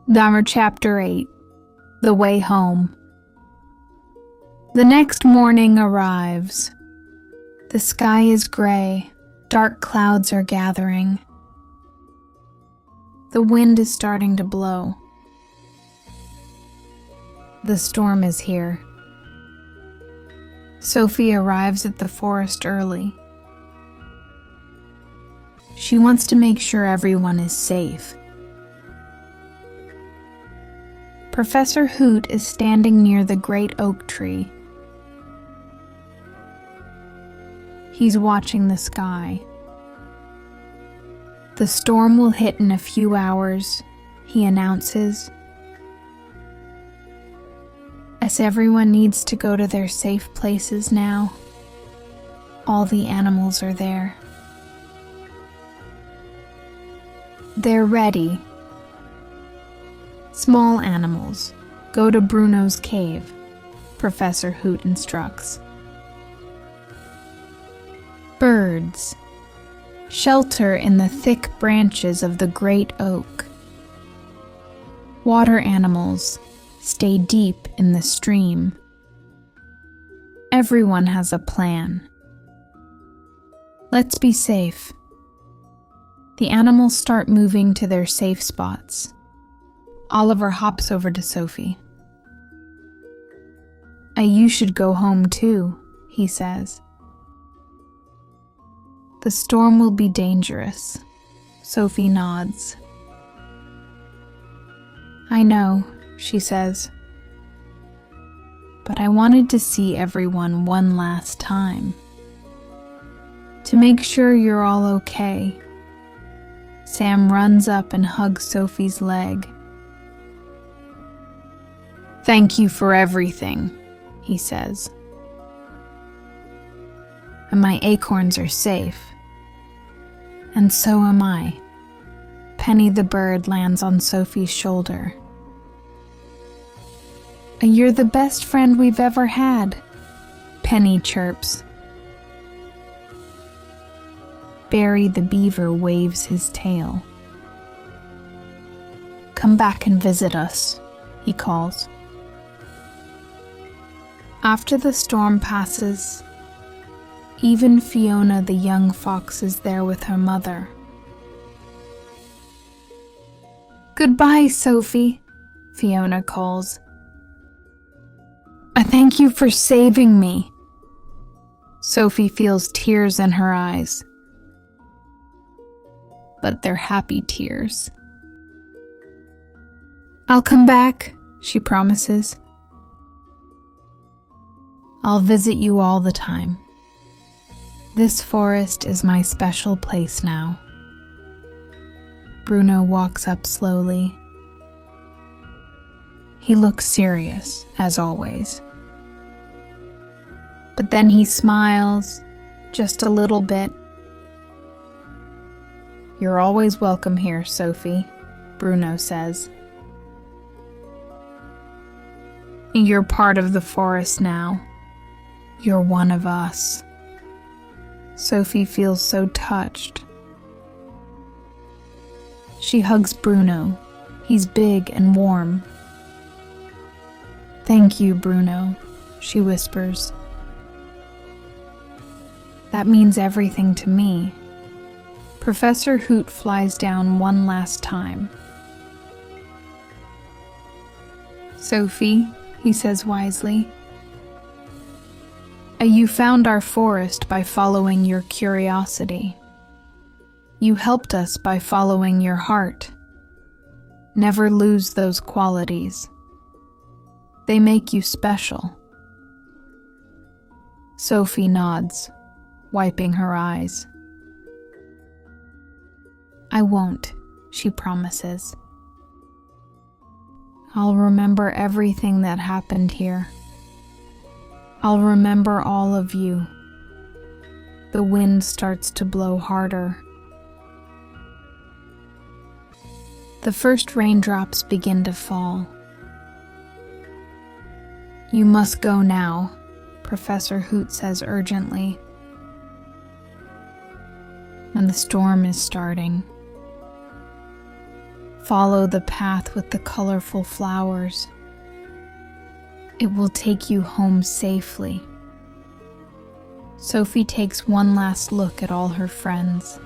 Dahmer Chapter 8, The Way Home. The next morning arrives. The sky is gray. Dark clouds are gathering. The wind is starting to blow. The storm is here. Sophie arrives at the forest early. She wants to make sure everyone is safe. Professor Hoot is standing near the great oak tree. He's watching the sky. The storm will hit in a few hours, he announces. As everyone needs to go to their safe places now, all the animals are there. They're ready. Small animals, go to Bruno's cave, Professor Hoot instructs. Birds, shelter in the thick branches of the great oak. Water animals, stay deep in the stream. Everyone has a plan. Let's be safe. The animals start moving to their safe spots. Oliver hops over to Sophie. You should go home too, he says. The storm will be dangerous. Sophie nods. I know, she says. But I wanted to see everyone one last time. To make sure you're all okay. Sam runs up and hugs Sophie's leg. Thank you for everything, he says. And my acorns are safe. And so am I. Penny the bird lands on Sophie's shoulder. You're the best friend we've ever had, Penny chirps. Barry the beaver waves his tail. Come back and visit us, he calls. After the storm passes, even Fiona the young fox is there with her mother. Goodbye, Sophie, Fiona calls. I thank you for saving me. Sophie feels tears in her eyes. But they're happy tears. I'll come back, she promises. I'll visit you all the time. This forest is my special place now. Bruno walks up slowly. He looks serious, as always. But then he smiles, just a little bit. You're always welcome here, Sophie, Bruno says. You're part of the forest now. You're one of us. Sophie feels so touched. She hugs Bruno. He's big and warm. Thank you, Bruno, she whispers. That means everything to me. Professor Hoot flies down one last time. Sophie, he says wisely, you found our forest by following your curiosity. You helped us by following your heart. Never lose those qualities. They make you special. Sophie nods, wiping her eyes. I won't, she promises. I'll remember everything that happened here. I'll remember all of you. The wind starts to blow harder. The first raindrops begin to fall. You must go now, Professor Hoot says urgently. And the storm is starting. Follow the path with the colorful flowers. It will take you home safely. Sophie takes one last look at all her friends.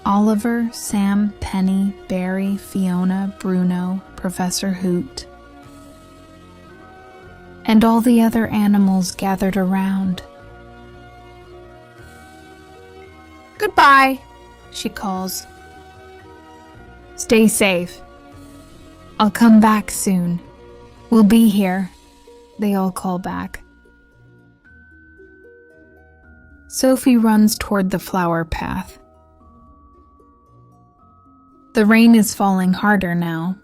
Oliver, Sam, Penny, Barry, Fiona, Bruno, Professor Hoot, and all the other animals gathered around. Goodbye, she calls. Stay safe. I'll come back soon. We'll be here, they all call back. Sophie runs toward the flower path. The rain is falling harder now.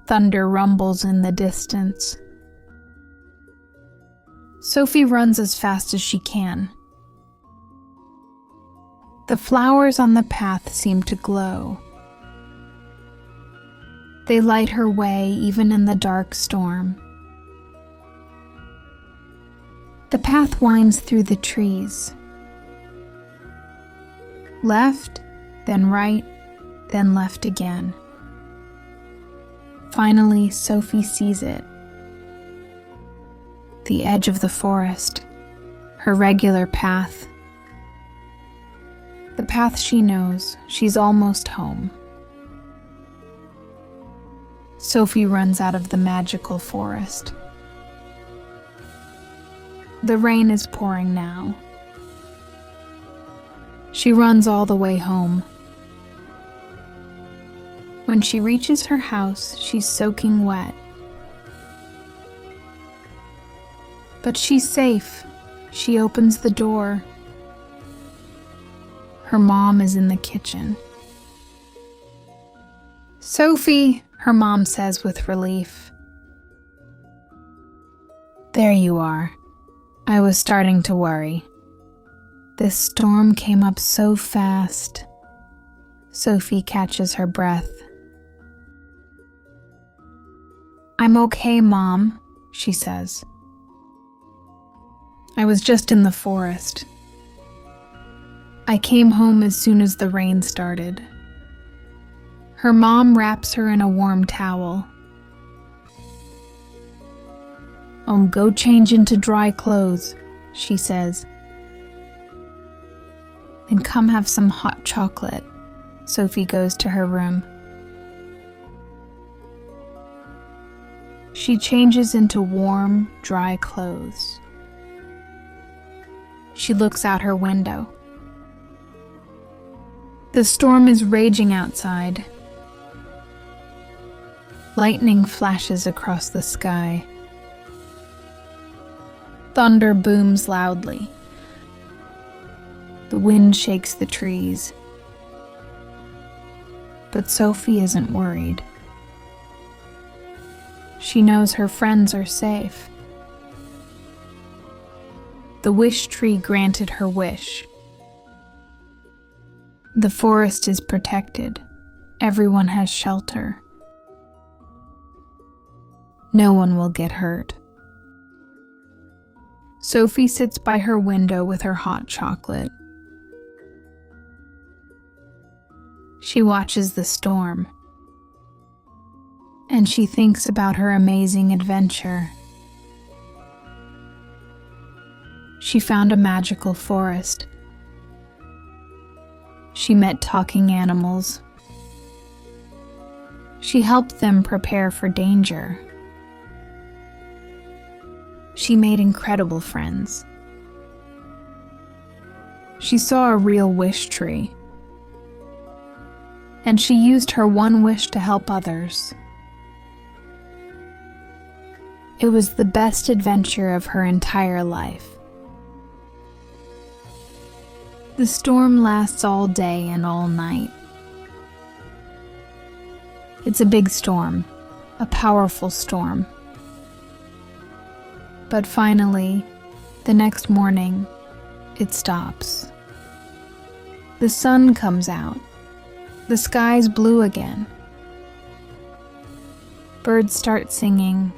Thunder rumbles in the distance. Sophie runs as fast as she can. The flowers on the path seem to glow. They light her way even in the dark storm. The path winds through the trees. Left, then right, then left again. Finally, Sophie sees it. The edge of the forest, her regular path. The path she knows, she's almost home. Sophie runs out of the magical forest. The rain is pouring now. She runs all the way home. When she reaches her house, she's soaking wet. But she's safe. She opens the door. Her mom is in the kitchen. Sophie, her mom says with relief. There you are. I was starting to worry. This storm came up so fast. Sophie catches her breath. I'm okay, Mom, she says. I was just in the forest. I came home as soon as the rain started. Her mom wraps her in a warm towel. Go change into dry clothes, she says. Then come have some hot chocolate. Sophie goes to her room. She changes into warm, dry clothes. She looks out her window. The storm is raging outside. Lightning flashes across the sky. Thunder booms loudly. The wind shakes the trees. But Sophie isn't worried. She knows her friends are safe. The wish tree granted her wish. The forest is protected. Everyone has shelter. No one will get hurt. Sophie sits by her window with her hot chocolate. She watches the storm, and she thinks about her amazing adventure. She found a magical forest. She met talking animals. She helped them prepare for danger. She made incredible friends. She saw a real wish tree, and she used her one wish to help others. It was the best adventure of her entire life. The storm lasts all day and all night. It's a big storm, a powerful storm. But finally, the next morning, it stops. The sun comes out. The sky's blue again. Birds start singing.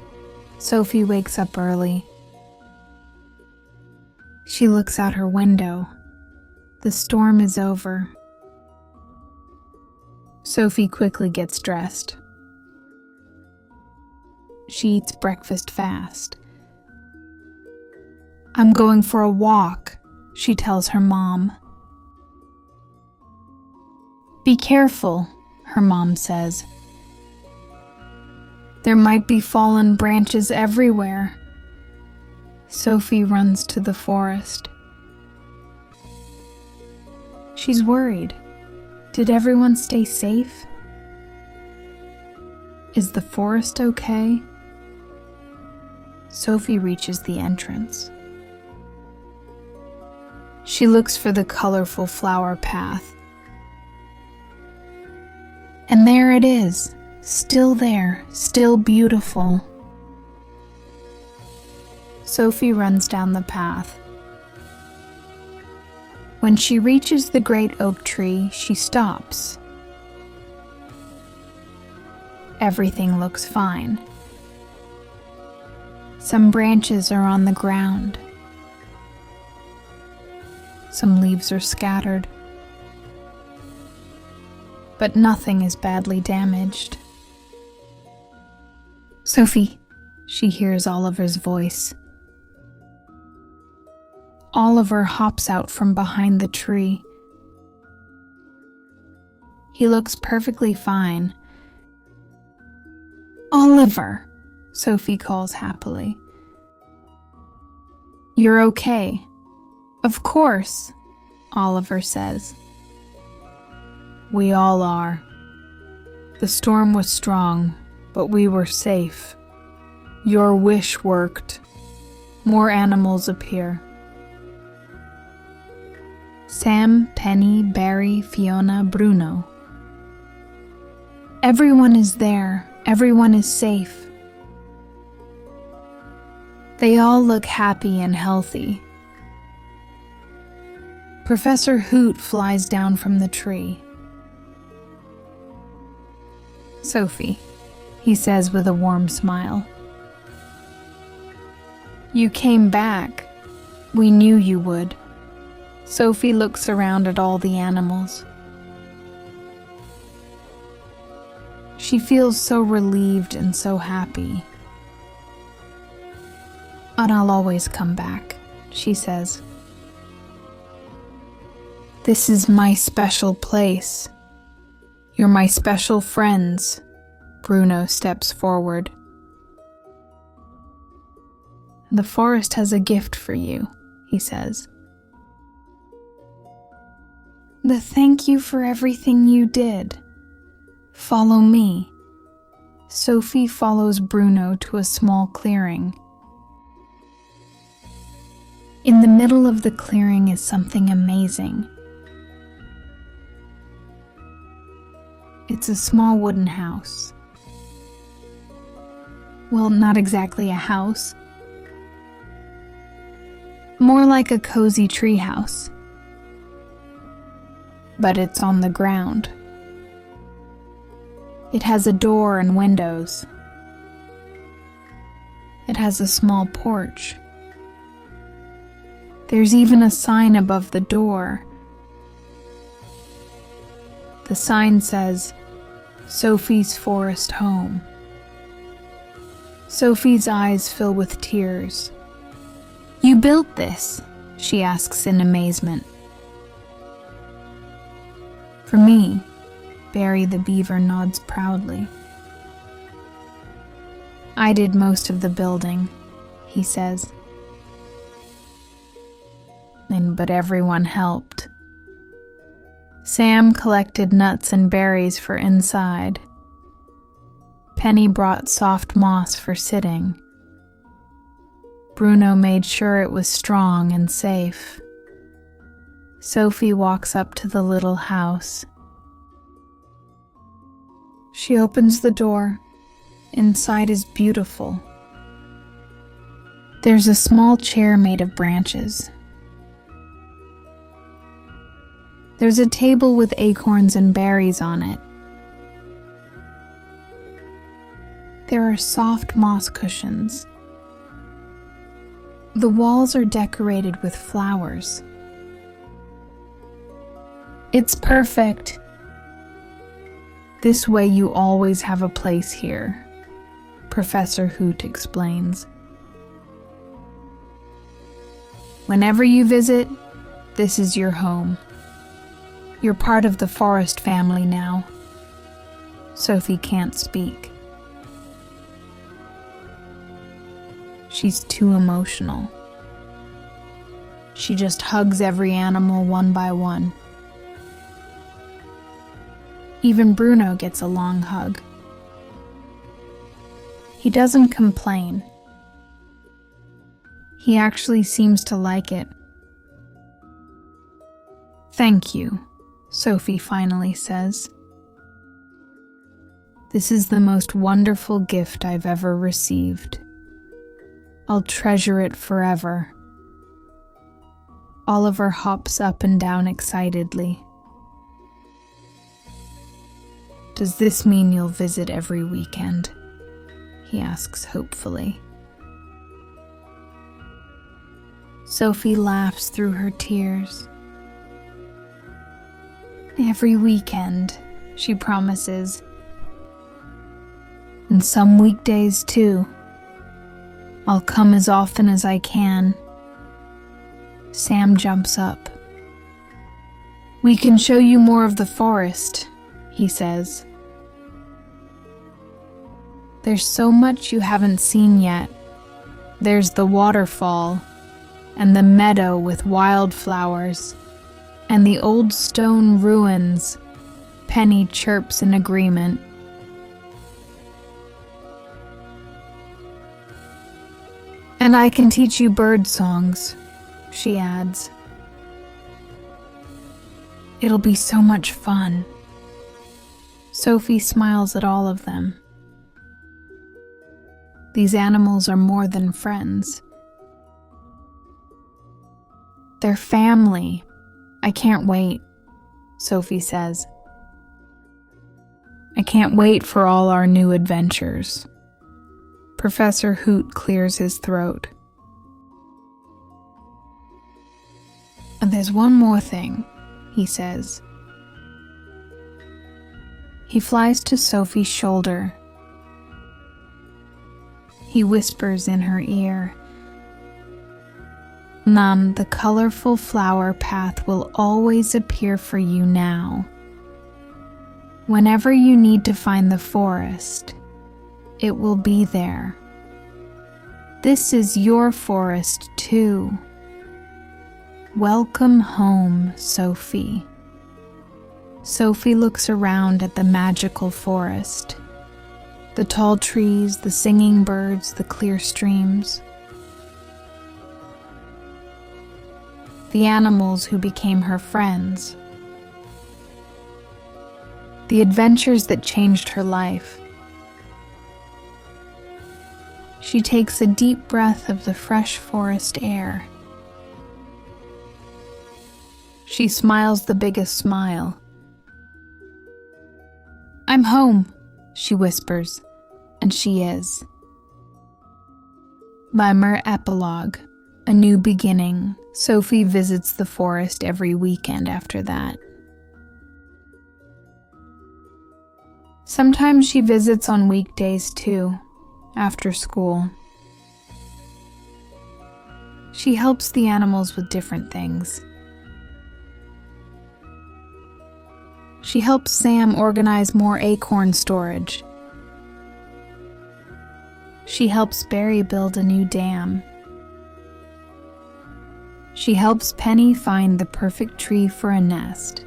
Sophie wakes up early. She looks out her window. The storm is over. Sophie quickly gets dressed. She eats breakfast fast. "I'm going for a walk," she tells her mom. "Be careful," her mom says. "There might be fallen branches everywhere." Sophie runs to the forest. She's worried. Did everyone stay safe? Is the forest okay? Sophie reaches the entrance. She looks for the colorful flower path. And there it is, still there, still beautiful. Sophie runs down the path. When she reaches the great oak tree, she stops. Everything looks fine. Some branches are on the ground. Some leaves are scattered. But nothing is badly damaged. "Sophie," she hears Oliver's voice. Oliver hops out from behind the tree. He looks perfectly fine. "Oliver," Sophie calls happily. "You're okay." "Of course," Oliver says. "We all are. The storm was strong, but we were safe. Your wish worked. More animals appear. Sam, Penny, Barry, Fiona, Bruno. Everyone is there. Everyone is safe. They all look happy and healthy. Professor Hoot flies down from the tree. "Sophie," he says with a warm smile. "You came back. We knew you would." Sophie looks around at all the animals. She feels so relieved and so happy. "And I'll always come back," she says. "This is my special place. You're my special friends." Bruno steps forward. "The forest has a gift for you," he says. "The thank you for everything you did. Follow me." Sophie follows Bruno to a small clearing. In the middle of the clearing is something amazing. It's a small wooden house. Well, not exactly a house. More like a cozy treehouse. but it's on the ground. It has a door and windows. It has a small porch. There's even a sign above the door. The sign says, Sophie's Forest Home. Sophie's eyes fill with tears. You built this? She asks in amazement. For me, Barry the beaver nods proudly. I did most of the building, he says. But everyone helped. Sam collected nuts and berries for inside. Penny brought soft moss for sitting. Bruno made sure it was strong and safe. Sophie walks up to the little house. She opens the door. Inside is beautiful. There's a small chair made of branches. There's a table with acorns and berries on it. There are soft moss cushions. The walls are decorated with flowers. It's perfect. This way you always have a place here, Professor Hoot explains. Whenever you visit, this is your home. You're part of the forest family now. Sophie can't speak. She's too emotional. She just hugs every animal one by one. Even Bruno gets a long hug. He doesn't complain. He actually seems to like it. Thank you, Sophie finally says. This is the most wonderful gift I've ever received. I'll treasure it forever. Oliver hops up and down excitedly. Does this mean you'll visit every weekend? He asks hopefully. Sophie laughs through her tears. Every weekend, she promises. And some weekdays too. I'll come as often as I can. Sam jumps up. We can show you more of the forest, he says. There's so much you haven't seen yet. There's the waterfall, and the meadow with wildflowers, and the old stone ruins. Penny chirps in agreement. And I can teach you bird songs, she adds. It'll be so much fun. Sophie smiles at all of them. These animals are more than friends. They're family. I can't wait, Sophie says. I can't wait for all our new adventures. Professor Hoot clears his throat. And there's one more thing, he says. He flies to Sophie's shoulder. He whispers in her ear. None, the colorful flower path will always appear for you now. Whenever you need to find the forest, it will be there. This is your forest too. Welcome home, Sophie. Sophie looks around at the magical forest. The tall trees, the singing birds, the clear streams. The animals who became her friends. The adventures that changed her life. She takes a deep breath of the fresh forest air. She smiles the biggest smile. "I'm home," she whispers, and she is. Mimer Epilogue, A New Beginning. Sophie visits the forest every weekend after that. Sometimes she visits on weekdays too, after school. She helps the animals with different things. She helps Sam organize more acorn storage. She helps Barry build a new dam. She helps Penny find the perfect tree for a nest.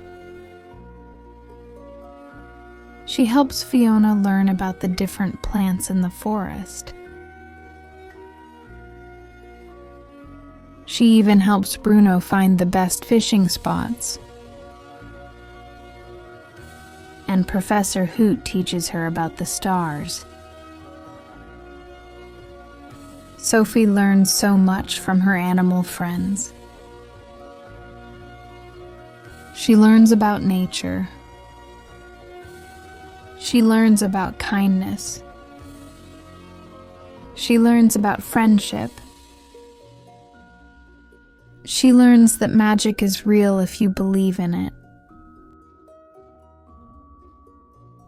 She helps Fiona learn about the different plants in the forest. She even helps Bruno find the best fishing spots. And Professor Hoot teaches her about the stars. Sophie learns so much from her animal friends. She learns about nature. She learns about kindness. She learns about friendship. She learns that magic is real if you believe in it.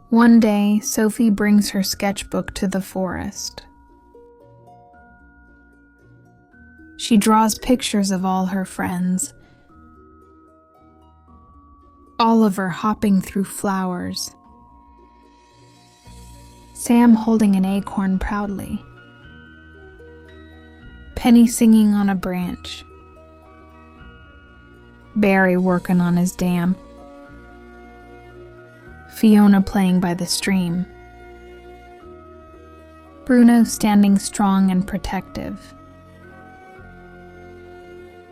One day, Sophie brings her sketchbook to the forest. She draws pictures of all her friends. Oliver hopping through flowers. Sam holding an acorn proudly. Penny singing on a branch. Barry working on his dam. Fiona playing by the stream. Bruno standing strong and protective.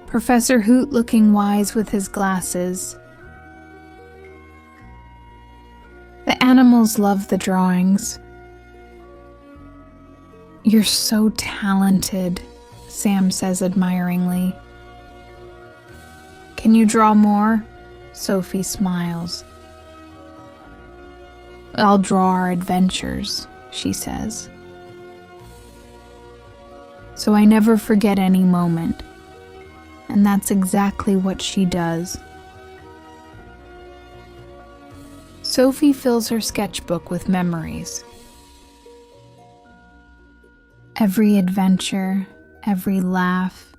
Professor Hoot looking wise with his glasses. The animals love the drawings. "You're so talented," Sam says admiringly. "Can you draw more?" Sophie smiles. "I'll draw our adventures," she says. So I never forget any moment, and that's exactly what she does. Sophie fills her sketchbook with memories. Every adventure, every laugh,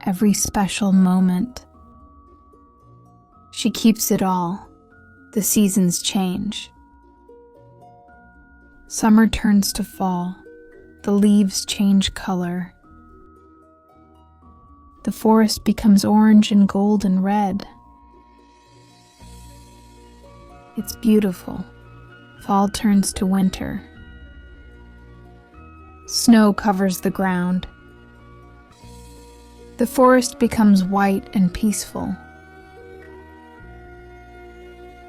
every special moment. She keeps it all. The seasons change. Summer turns to fall. The leaves change color. The forest becomes orange and gold and red. It's beautiful. Fall turns to winter. Snow covers the ground. The forest becomes white and peaceful.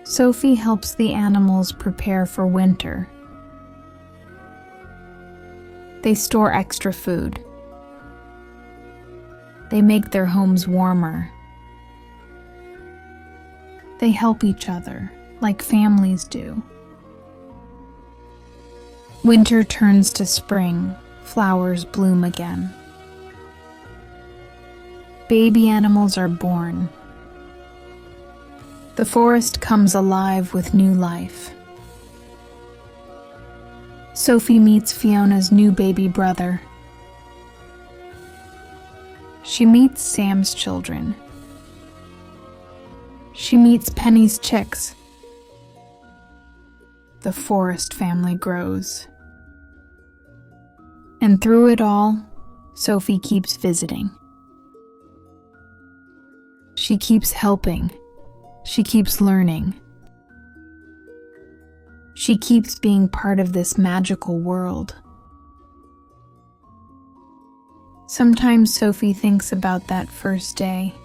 Sophie helps the animals prepare for winter. They store extra food. They make their homes warmer. They help each other, like families do. Winter turns to spring, flowers bloom again. Baby animals are born. The forest comes alive with new life. Sophie meets Fiona's new baby brother. She meets Sam's children. She meets Penny's chicks. The forest family grows. And through it all, Sophie keeps visiting. She keeps helping. She keeps learning. She keeps being part of this magical world. Sometimes Sophie thinks about that first day,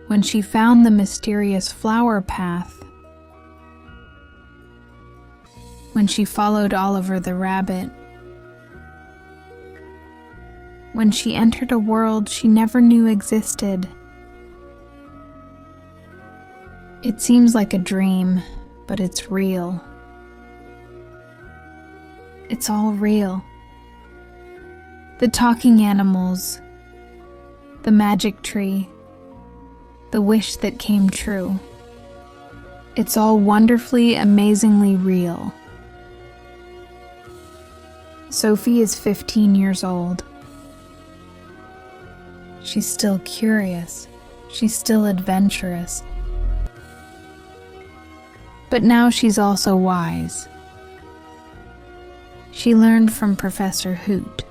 when she found the mysterious flower path, when she followed Oliver the rabbit, when she entered a world she never knew existed It seems like a dream, but it's real. It's all real. The talking animals, the magic tree, the wish that came true. It's all wonderfully, amazingly real. Sophie is 15 years old. She's still curious. She's still adventurous. But now she's also wise. She learned from Professor Hoot.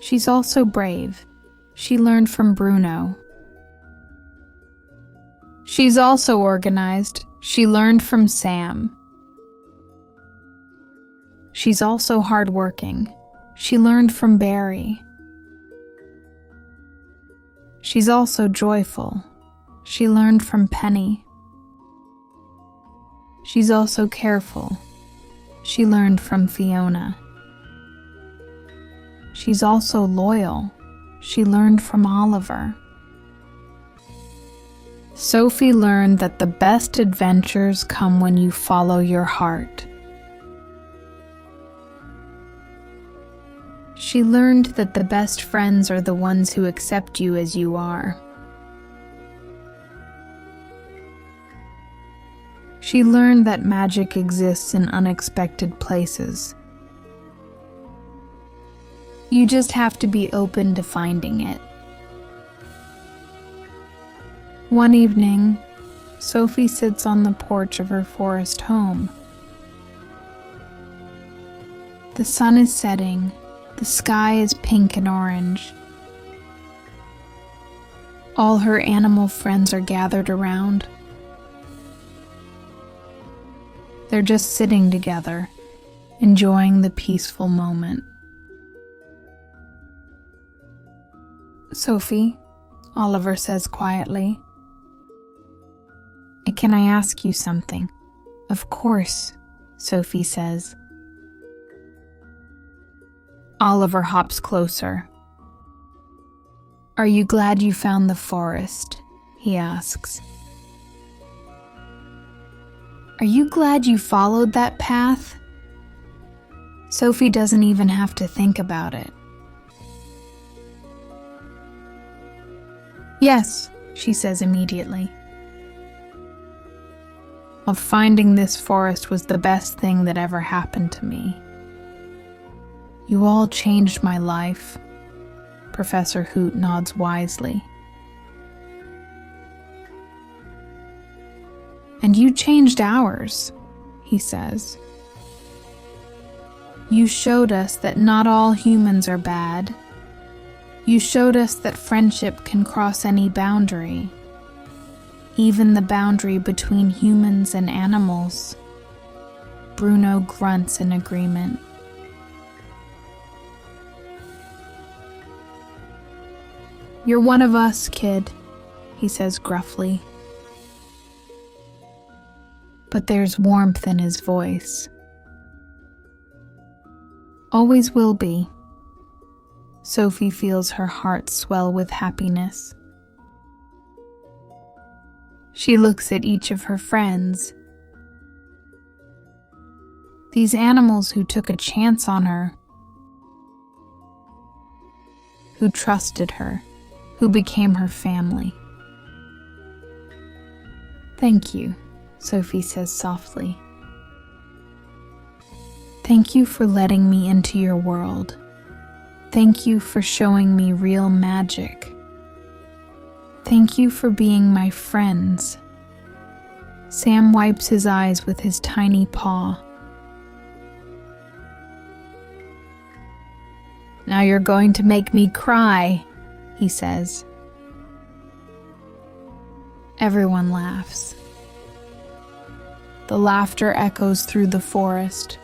She's also brave. She learned from Bruno. She's also organized. She learned from Sam. She's also hardworking. She learned from Barry. She's also joyful. She learned from Penny. She's also careful. She learned from Fiona. She's also loyal. She learned from Oliver. Sophie learned that the best adventures come when you follow your heart. She learned that the best friends are the ones who accept you as you are. She learned that magic exists in unexpected places. You just have to be open to finding it. One evening, Sophie sits on the porch of her forest home. The sun is setting. The sky is pink and orange. All her animal friends are gathered around. They're just sitting together, enjoying the peaceful moment. "Sophie," Oliver says quietly, "can I ask you something?" "Of course," Sophie says. Oliver hops closer. "Are you glad you found the forest?" he asks. "Are you glad you followed that path?" Sophie doesn't even have to think about it. "Yes," she says immediately. "Well, finding this forest was the best thing that ever happened to me. You all changed my life." Professor Hoot nods wisely. "And you changed ours," he says. "You showed us that not all humans are bad. You showed us that friendship can cross any boundary, even the boundary between humans and animals." Bruno grunts in agreement. "You're one of us, kid," he says gruffly. But there's warmth in his voice. "Always will be." Sophie feels her heart swell with happiness. She looks at each of her friends. These animals who took a chance on her, who trusted her, who became her family. "Thank you," Sophie says softly. "Thank you for letting me into your world. Thank you for showing me real magic. Thank you for being my friends." Sam wipes his eyes with his tiny paw. "Now you're going to make me cry," he says. Everyone laughs. The laughter echoes through the forest.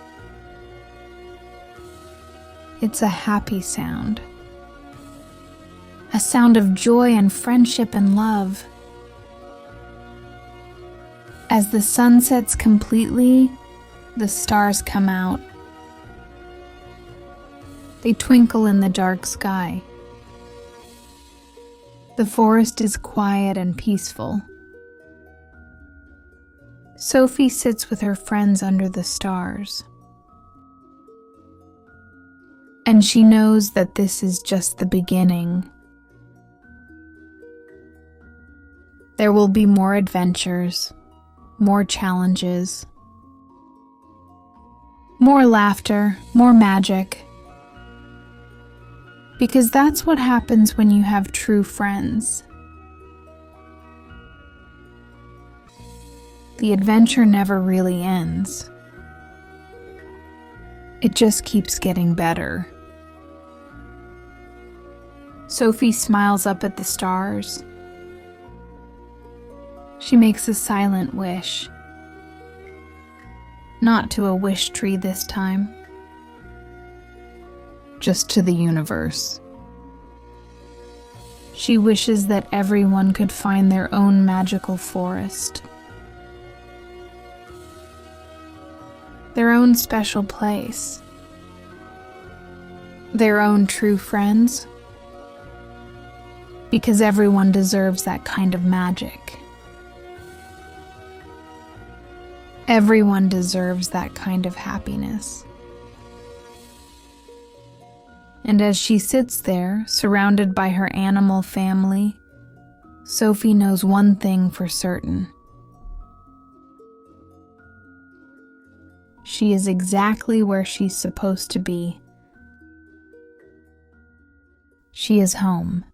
It's a happy sound. A sound of joy and friendship and love. As the sun sets completely, the stars come out. They twinkle in the dark sky. The forest is quiet and peaceful. Sophie sits with her friends under the stars. And she knows that this is just the beginning. There will be more adventures, more challenges, more laughter, more magic. Because that's what happens when you have true friends. The adventure never really ends. It just keeps getting better. Sophie smiles up at the stars. She makes a silent wish. Not to a wish tree this time. Just to the universe. She wishes that everyone could find their own magical forest. Their own special place. Their own true friends. Because everyone deserves that kind of magic. Everyone deserves that kind of happiness. And as she sits there, surrounded by her animal family, Sophie knows one thing for certain. She is exactly where she's supposed to be. She is home.